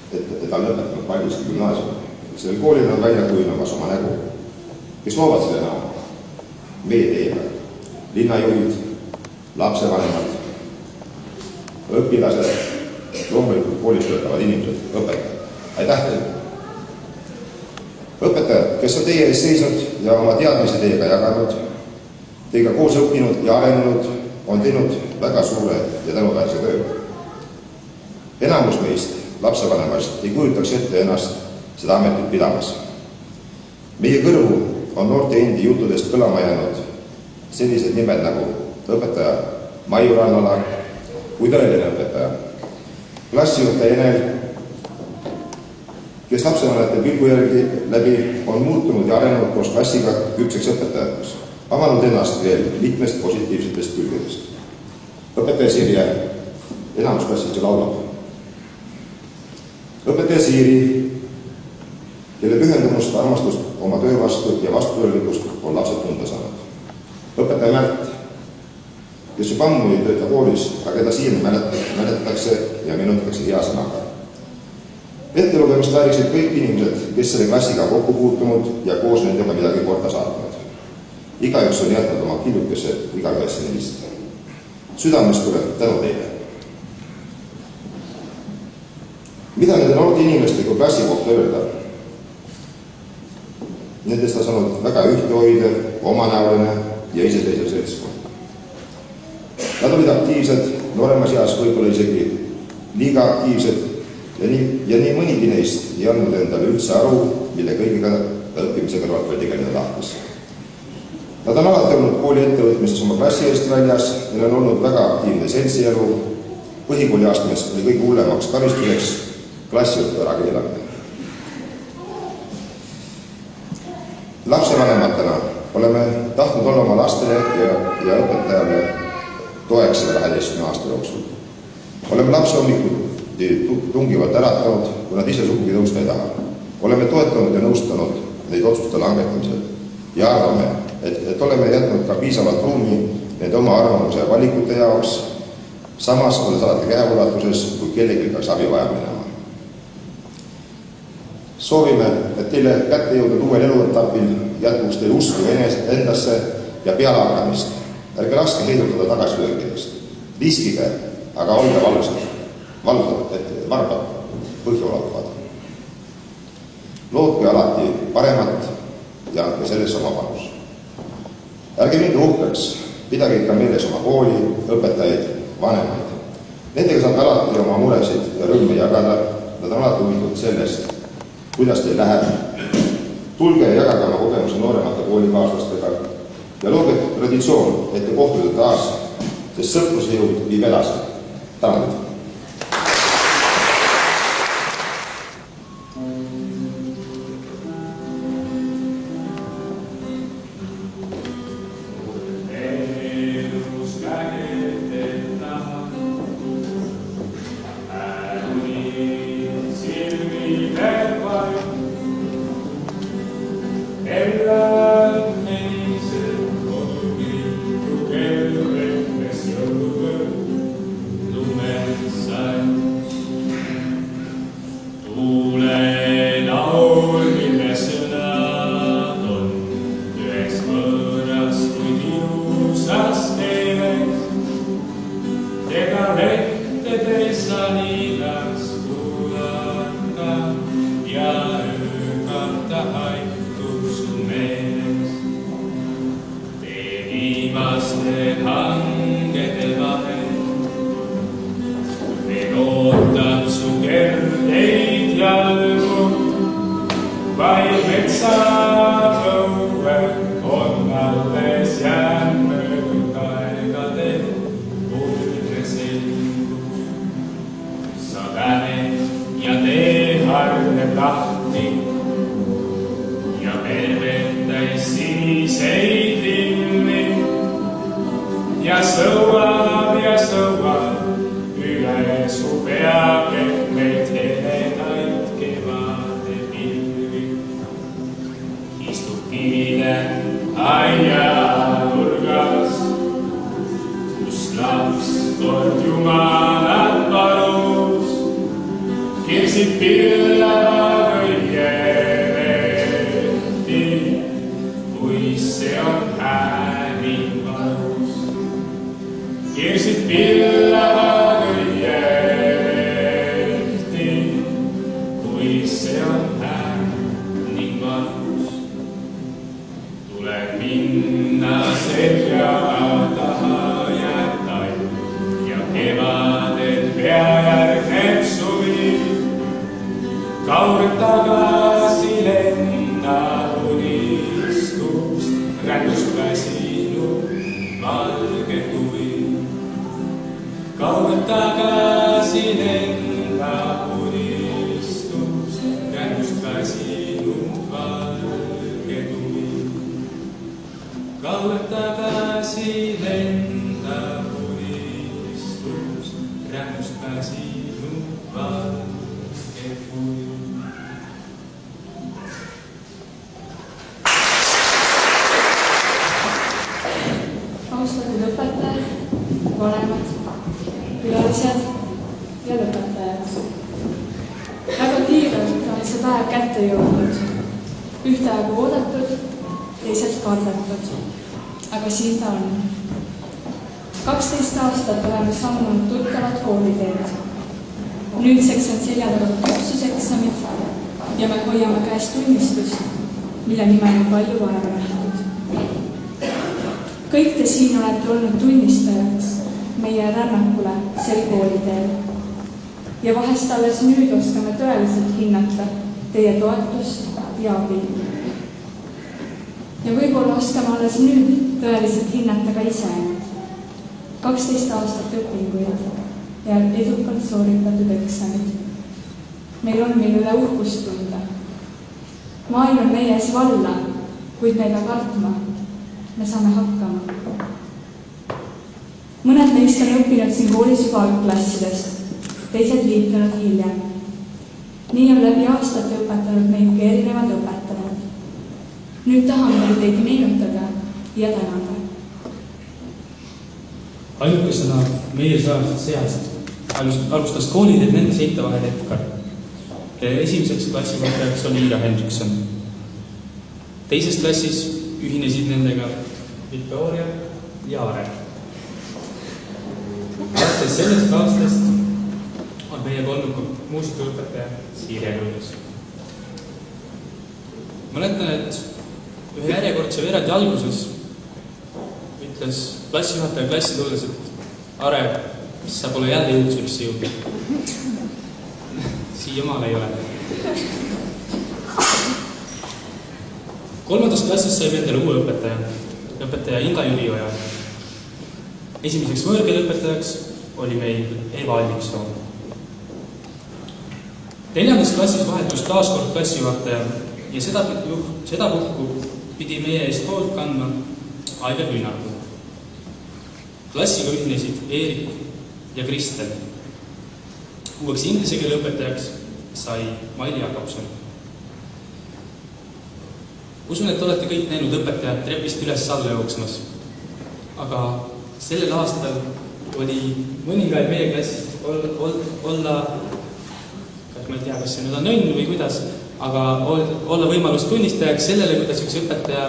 et ta lõpetanud Paldiski gümnaasium. Sellel koolil on välja kujunemas oma nägu. Kes loovad selle näo? Meie teiega. Linnajuhid, lapsevanemad, õpilased, loomulikult koolis töötavad inimesed, õpetajad. Aitäh teile! Õpetajad, kes on teie ees seisnud ja oma teadmisi teiega jaganud, teiega koos õppinud ja arenenud, on teinud väga suure ja tänuväärse töö. Enamus meist, lapsevanemast, ei kujutaks ette ennast seda ametit pidamas. Meie kõrvu on noorte endi juttudest kõlama jäänud sellised nimed nagu õpetaja Maiu Rannala kui tõeline õpetaja, klassijuhtaja Enel, kes lapsevanemate pilgu järgi läbi on muutunud ja arenenud koos klassiga küpseks õpetajaks, avanud ennast veel mitmest positiivsetest külgedest. Õpetaja Sirje, enamus klassist laulab. Õpetaja Siiri, kelle pühendumust, armastust oma töö vastu ja vastutulelikkust on lapsed tunda saanud. Õpetaja Märt, kes juba ammu ei tööta koolis, aga keda siin mäletatakse ja meenutatakse hea sõnaga. Ettelugemist vääriksid kõik inimesed, kes selle klassiga kokku puutunud ja koos nendega midagi korda saatnud. Igaüks on jätnud oma killukese igaühesse neist. Südamest tuleb tänu teile. Mida nende noorte inimeste kui klassi kohta öelda? Nendest on saanud väga ühtehoidev, omanäoline ja iseseisev seltskond. Nad olid aktiivsed, nooremas eas võib-olla isegi liiga aktiivsed ja nii mõnigi neist ei andnud endale üldse aru, mille kõigiga õppimise kõrvalt veel tegeleda tahtis. Nad on alati olnud kooli ettevõtmistes oma klassi eest väljas, neil on olnud väga aktiivne seltsielu, põhikooli astmes oli kõige hullemaks karistuseks klassiõppe ära keelamine. Lapsevanematena oleme tahtnud olla oma lastele ja õpetajale toeks selle 12 aasta jooksul. Oleme lapse hommikul tungivalt äratanud, kui nad ise sugugi tõusta ei taha. Oleme toetanud ja nõustanud neid otsuste langetamisel ja arvame, et oleme jätnud ka piisavalt ruumi nende oma arvamuse ja valikute jaoks, samas olles alati käeulatuses, kui kellelgi peaks abi vaja minema. Soovime, et teile kätte jõudnud uuel eluetapil jätkuks teil usku endasse ja pealehakkamist. Ärge laske heidutada tagasilöökidest. Riskige, aga olge valvsad, et varbad põhjaulatuvad. Lootke alati paremat ja andke selles oma panus. Ärge minge uhkeks, pidage ikka meeles oma kooli, õpetajaid, vanemaid. Nendega saate alati oma muresid ja rõõme jagada, nad on alati huvitatud sellest, kuidas teil läheb. Tulge ja jagage oma kogemuse nooremate koolikaaslastega ja looge traditsioon, et te kohtute taas, sest sõpruse jõud viib edasi. Tänan teid! Austatud õpetajad, vanemad, külalised ja lõpetajad. Väga kiirelt on see päev kätte jõudnud, ühtaegu oodatud, teised kardetud. Aga siin ta on. 12 aastat oleme sammunud tuttavat kooliteed. Nüüdseks on selja taga küpsuseksamid ja me hoiame käes tunnistust, mille nimel on palju vaeva nähtud. Kõik te siin olete olnud tunnistajaks meie rännakule sel kooliteel. Ja vahest alles nüüd oskame tõeliselt hinnata teie toetust ja abi. Ja võib-olla oskame alles nüüd tõeliselt hinnata ka ise ennast. 12 aastat õpinguid ja edukalt sooritatud eksamid. Meil on mille üle uhkust tunda. Maailm on meie ees valla, kuid me ei pea kartma. Me saame hakkama. Mõned meist on õppinud siin koolis juba algklassidest, teised liitunud hiljem. Nii on läbi aastate õpetanud meid ka erinevad õpetajad. Nüüd tahame teid meenutada ja tänada. Ainukesena meie seast alustas kooliteed nende seinte vahel Edgar, kelle esimeseks klassivõttajaks oli Iira Hendrikson. Teises klassis ühinesid nendega Victoria ja Are. Alates sellest aastast on meiega olnud muusikaõpetaja Siiri Elulus. Mäletan, et ühe järjekordse veerandi alguses ütles klassijuhataja klassi tulles, et Are, sa pole jälle jõudsurisse jõudnud. Siiamaal ei ole. 3. klassis sai endale uue õpetaja Inga Jürioja. Esimeseks võõrkeeleõpetajaks oli meil Eva Alliksoo. 4. klassis vahetus taaskord klassijuhataja ja seda puhku pidi meie eest hoolt kandma Aive Püünardu. Klassiga ühinesid Eerik ja Kristel. Uueks inglise keele õpetajaks sai Maili Jakobson. Usun, et olete kõik näinud õpetajad trepist üles alla jooksmas. Aga sellel aastal oli mõningaid meie klassist olla, ma ei tea, kas see nüüd on õnn või kuidas, aga olla võimalus tunnistajaks sellele, kuidas üks õpetaja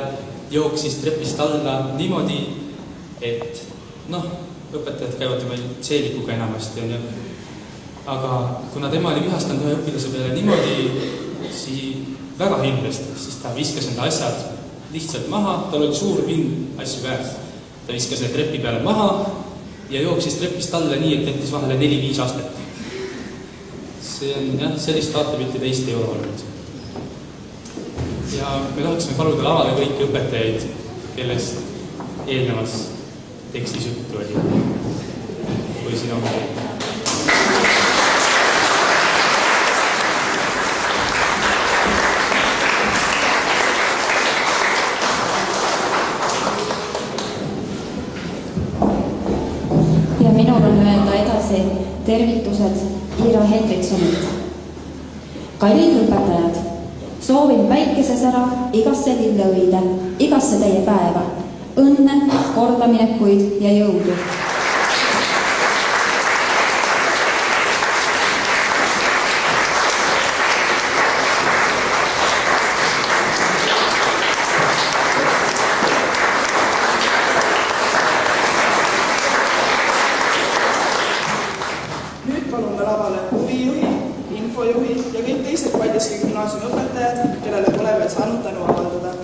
jooksis trepist alla niimoodi, et õpetajad käivad meil seelikuga enamasti, on ju. Aga kuna tema oli vihastanud ühe õpilase peale niimoodi väga hirmesti, siis ta viskas enda asjad lihtsalt maha, tal oli suur pind asju käes. Ta viskas need trepi peale maha ja jooksis trepist alla nii, et jättis vahele 4-5 astet. See on sellist vaatepilti teist ei ole olnud. Ja me tahaksime paluda lavale kõiki õpetajaid, kellest eelnevas tekstis juttu oli. Kui siin on ja minul on öelda edasi tervitused Iira Hendriksonilt. Kallid õpetajad, soovin päikesesära igasse lilleõide, igasse teie päeva, õnne, kordaminekuid ja jõudu. Nüüd palume lavale huvijuhi, infojuhi ja kõik teised Paldiski gümnaasiumi õpetajad, kellele pole veel saanud tänu avaldada.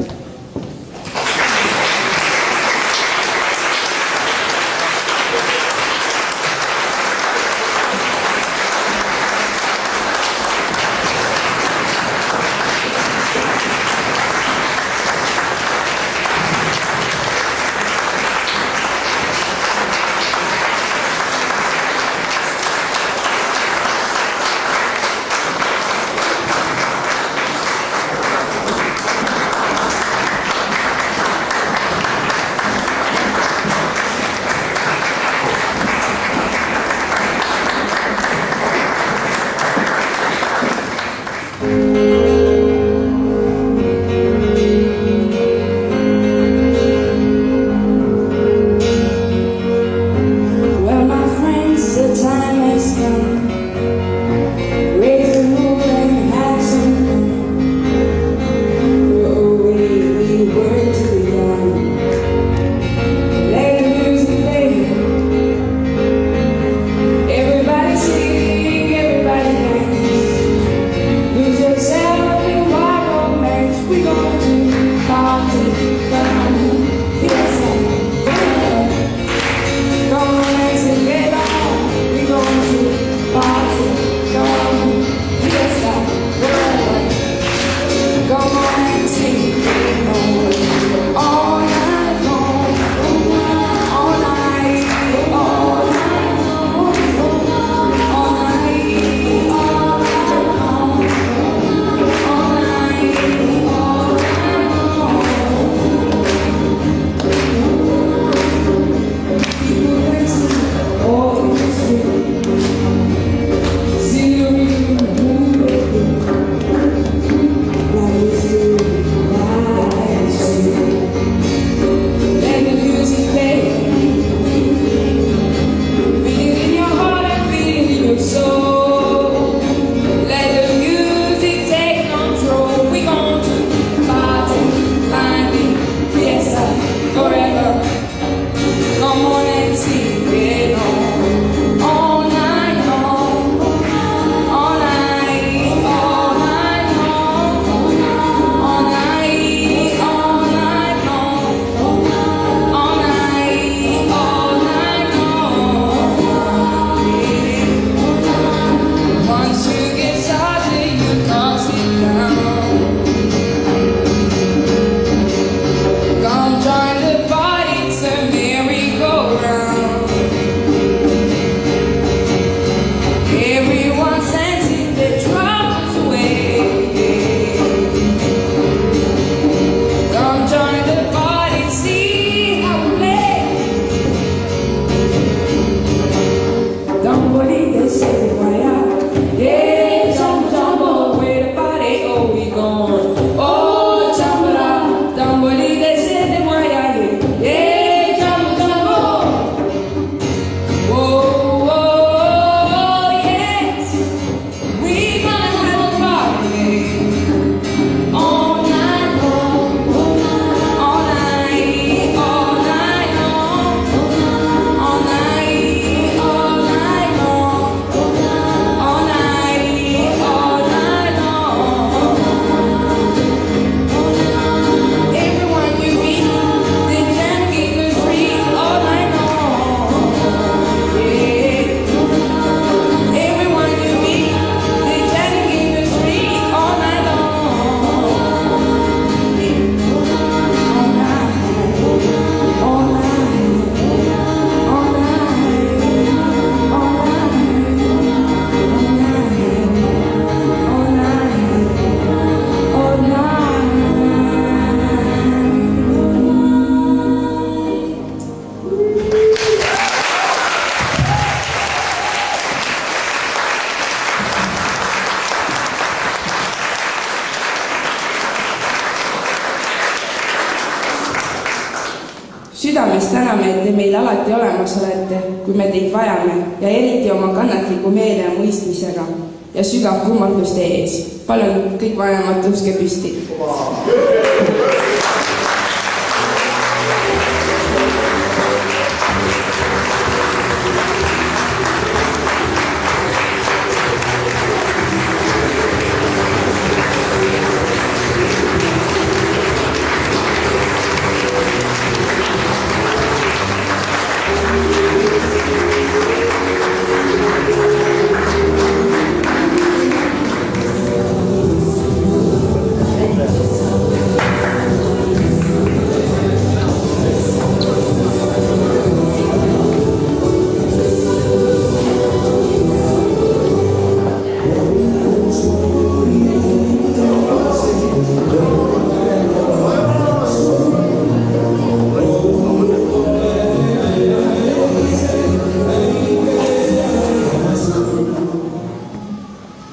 täname, et te meil alati olemas olete, kui me teid vajame ja eriti oma kannatliku meele ja mõistmisega ja sügav kummardus teie ees. Palun kõik vanemad tõuske püsti.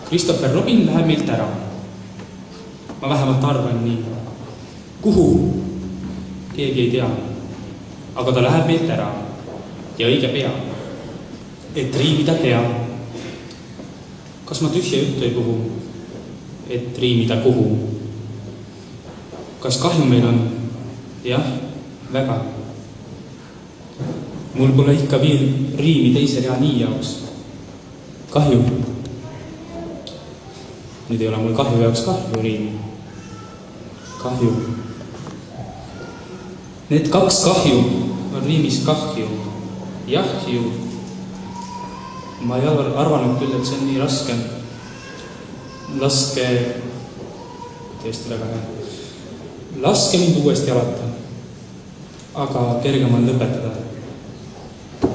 Christopher Robin läheb meilt ära. Ma vähemalt arvan nii. Kuhu? Keegi ei tea. Aga ta läheb meilt ära. Ja õige pea. Et riimida pea. Kas ma tühja juttu ei puhu? Et riimida kuhu? Kas kahju meil on? Jah, väga. Mul pole ikka veel riimi teise rea nii jaoks. Kahju. Nüüd ei ole mul kahju jaoks kahju riimi. Kahju. Need kaks kahju on riimis kahju. Jahju. Ma ei arvanud küll, et see on nii raske. Laske... Tõesti väga hea. Laske mind uuesti alata. Aga kergem on lõpetada.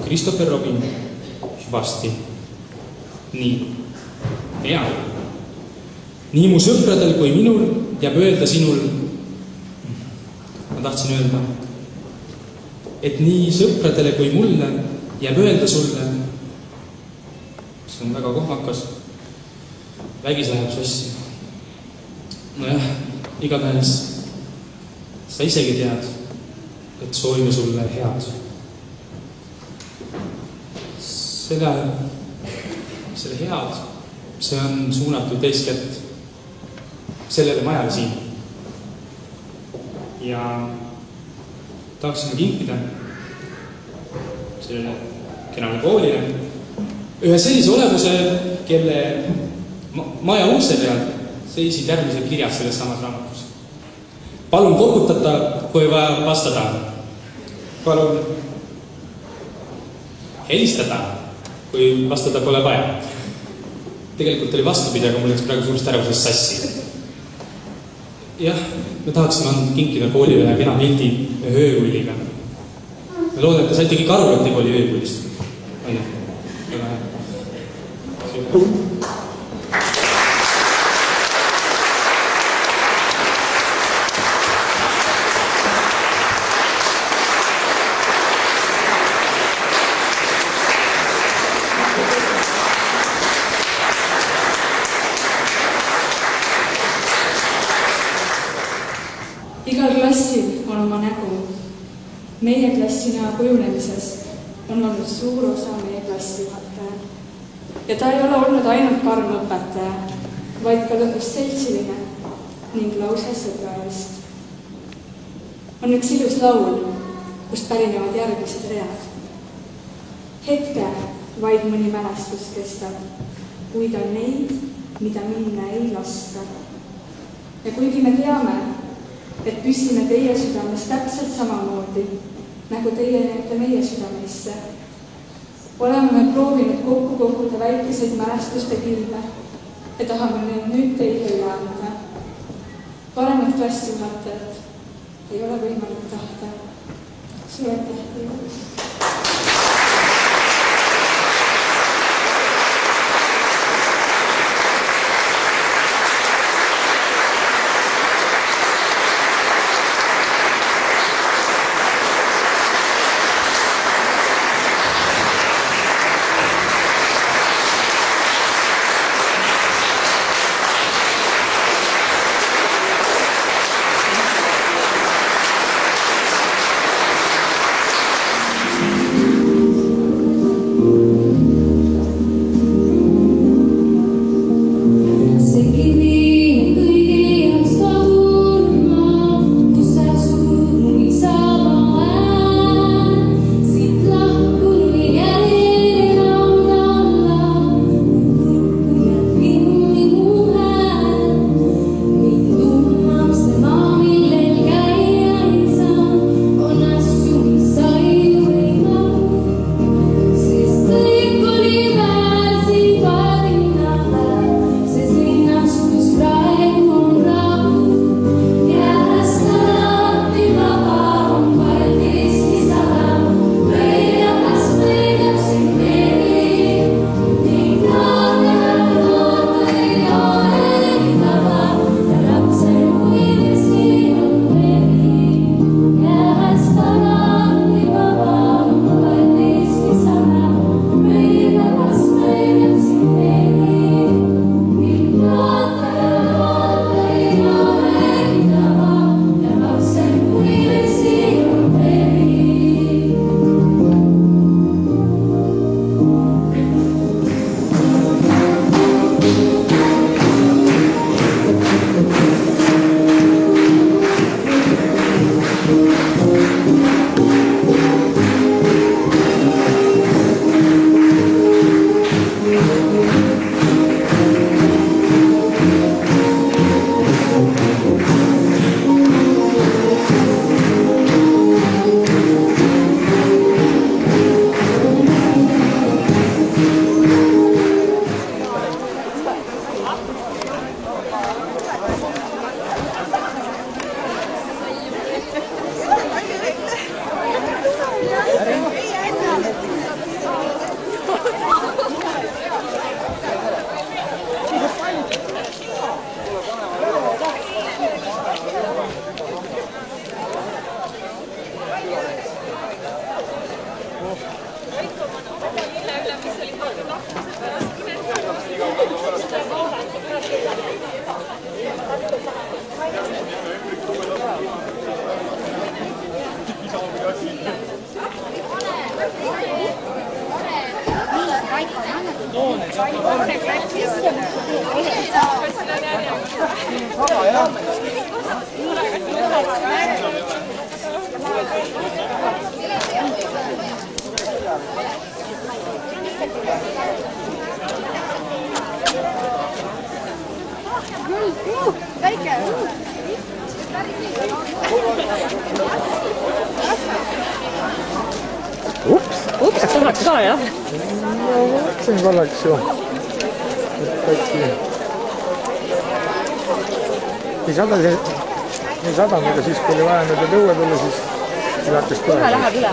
Christopher Robin. Hüvasti. Nii. Hea. Nii mu sõpradel kui minul jääb öelda sinul, ma tahtsin öelda, et nii sõpradele kui mulle jääb öelda sulle, see on väga kohmakas, vägis läheb sassi. Nojah, igatahes sa isegi tead, et soovime sulle head. Selle head, see on suunatud eeskätt sellele majale siin. Ja tahaksime kinkida sellele kenale koolile ühe sellise olevuse, kelle maja ukse peal seisid järgmised kirjad selles samas raamatus. Palun koputada, kui vaja vastada. Palun helistada, kui vastada pole vaja. Tegelikult oli vastupidi, aga mul läks praegu suurest ärevusest sassi. Jah, me tahaksime kinkida koolile ühe kena pildi öökulliga. Me loodan, et te saite kõik aru, et tegu oli öökullist. Aine, väga hea. Igal klassil on oma nägu. Meie klassina kujunemises on olnud suur osa meie klassijuhataja. Ja ta ei ole olnud ainult karm õpetaja, vaid ka lõpus seltsiline ning lausa sõbralist. On üks ilus laul, kust pärinevad järgmised read. Hetke vaid mõni mälestus kestab, kuid on neid, mida minna ei lasta. Ja kuigi me teame, et püsime teie südames täpselt samamoodi, nagu teie jääte meie südamesse. Oleme me proovinud kokku koguda väikeseid mälestuste kilme ja tahame need nüüd teile üle anda. Paremat klassijuhatajat ei ole võimalik tahta. Suur aitäh teile! Ups, tahad ka, jah? No, mõtlesin korraks ju. Ei sadanud, aga siis, kui oli vaja nende tõue tulla, siis hakkas kohe. Kohe läheb üle.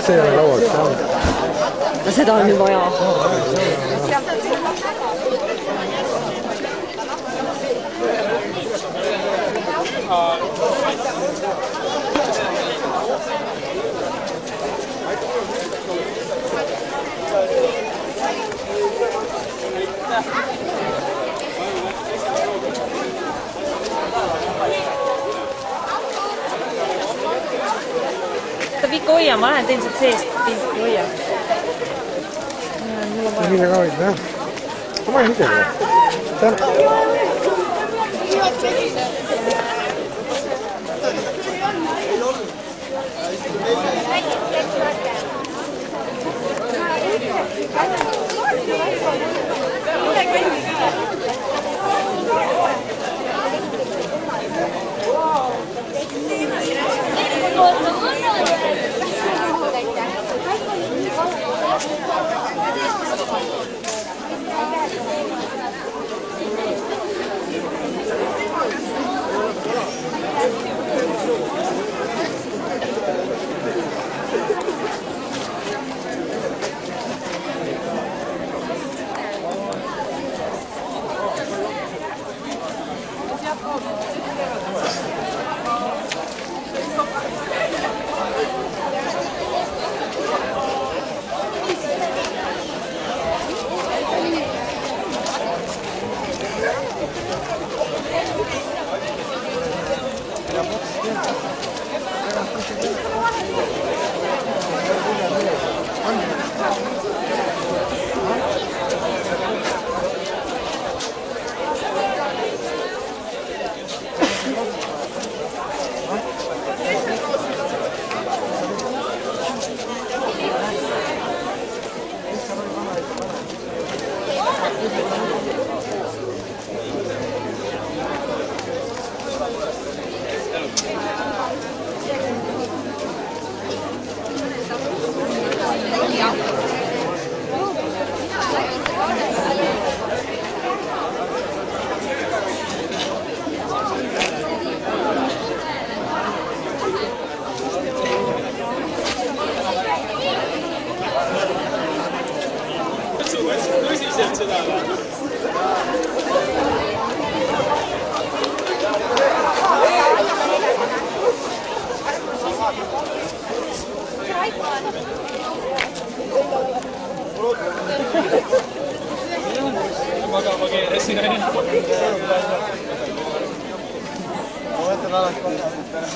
See ei ole lauaks saanud. Seda on ju vaja. Ta pikka hoia, ma lähen teen sealt seest pilti hoia. Mille ka hoidma, jah? Ma olen ise ka.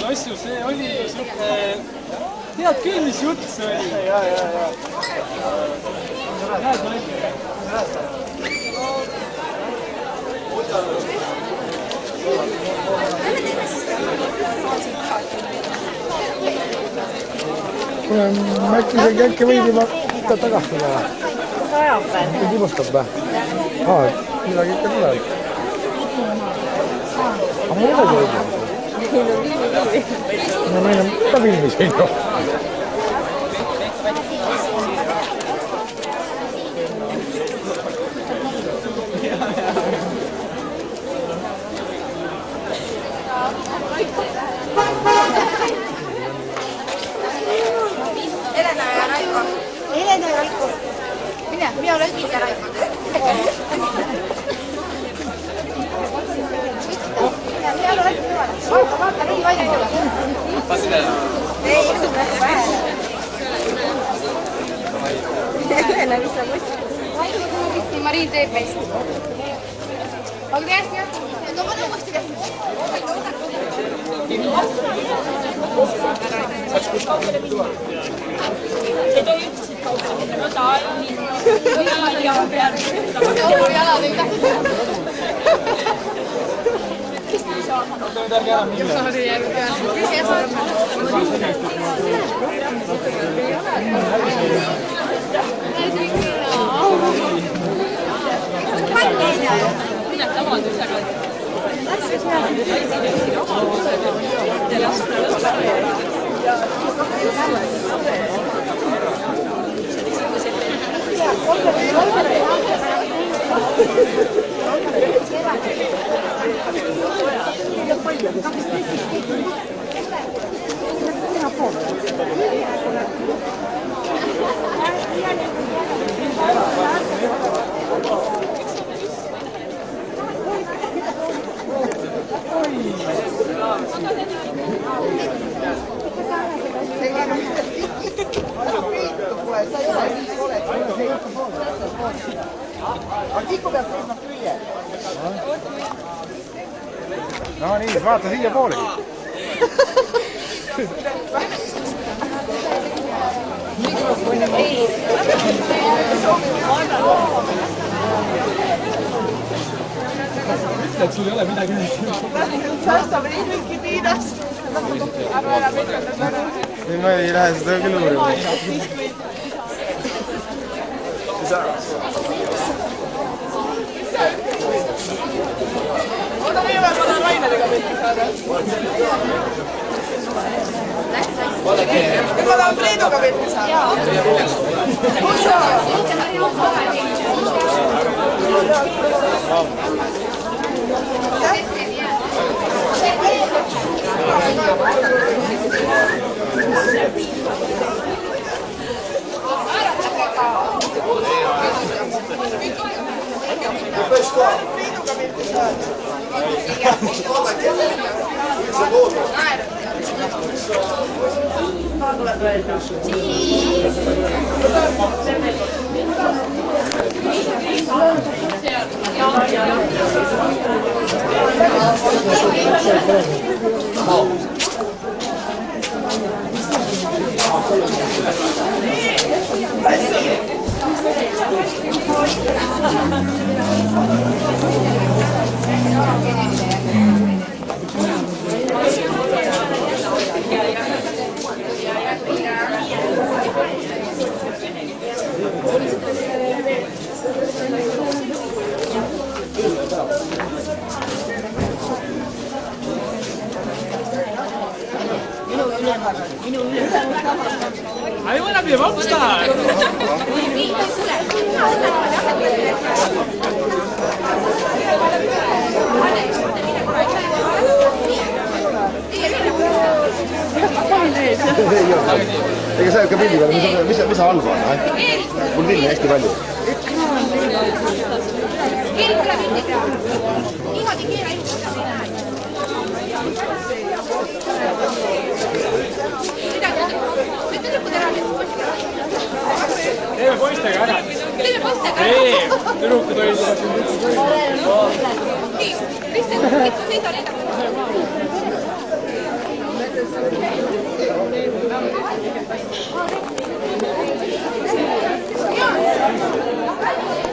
Lasju, see oli head külmis jutt, see oli. Head naisi. Äkki võib juba tagastada või? Ajab veel. Kibustab või? Midagi ikka tuleb. Aga ma ei ole võib-olla. No meil on ka filmis siin ju. Helena ja Raiko. Minä olen Yrki ja Raiko. Minä olen Yrki ja Raiko. Vaata niin vaihdettava. Ei, istu vähän. Helena, missä muistat? Vaihdettava Marin teepeistä. Onko tehty jo? Onko mä uudesti tehty? Se toi yksi kautta, mutta aina niin. jalad ei tähti. No niin, vaata siia poolegi. Ütle, et sul ei ole midagi Säästab riikliki Tiinast. Aga enam üteldes ära. Ei, ma ei lähe seda küll uurima. Oda nii väga olen Raineriga pilti saada. Ja ma tahan Priiduga pilti saada. Kus sa? Priiduga pilti saada. Tuleb välja. I want to be a rock star. Ega sa ka pildi peal, mis sa halba on? Mul pildi hästi palju. Keera pildi peal. Niimoodi keera üks. Teeme poistega ära. Teeme poistega ära. Ei, tüdrukud olid seda siin. Nii, Kristjan, mitu seisa reeda. Jaa.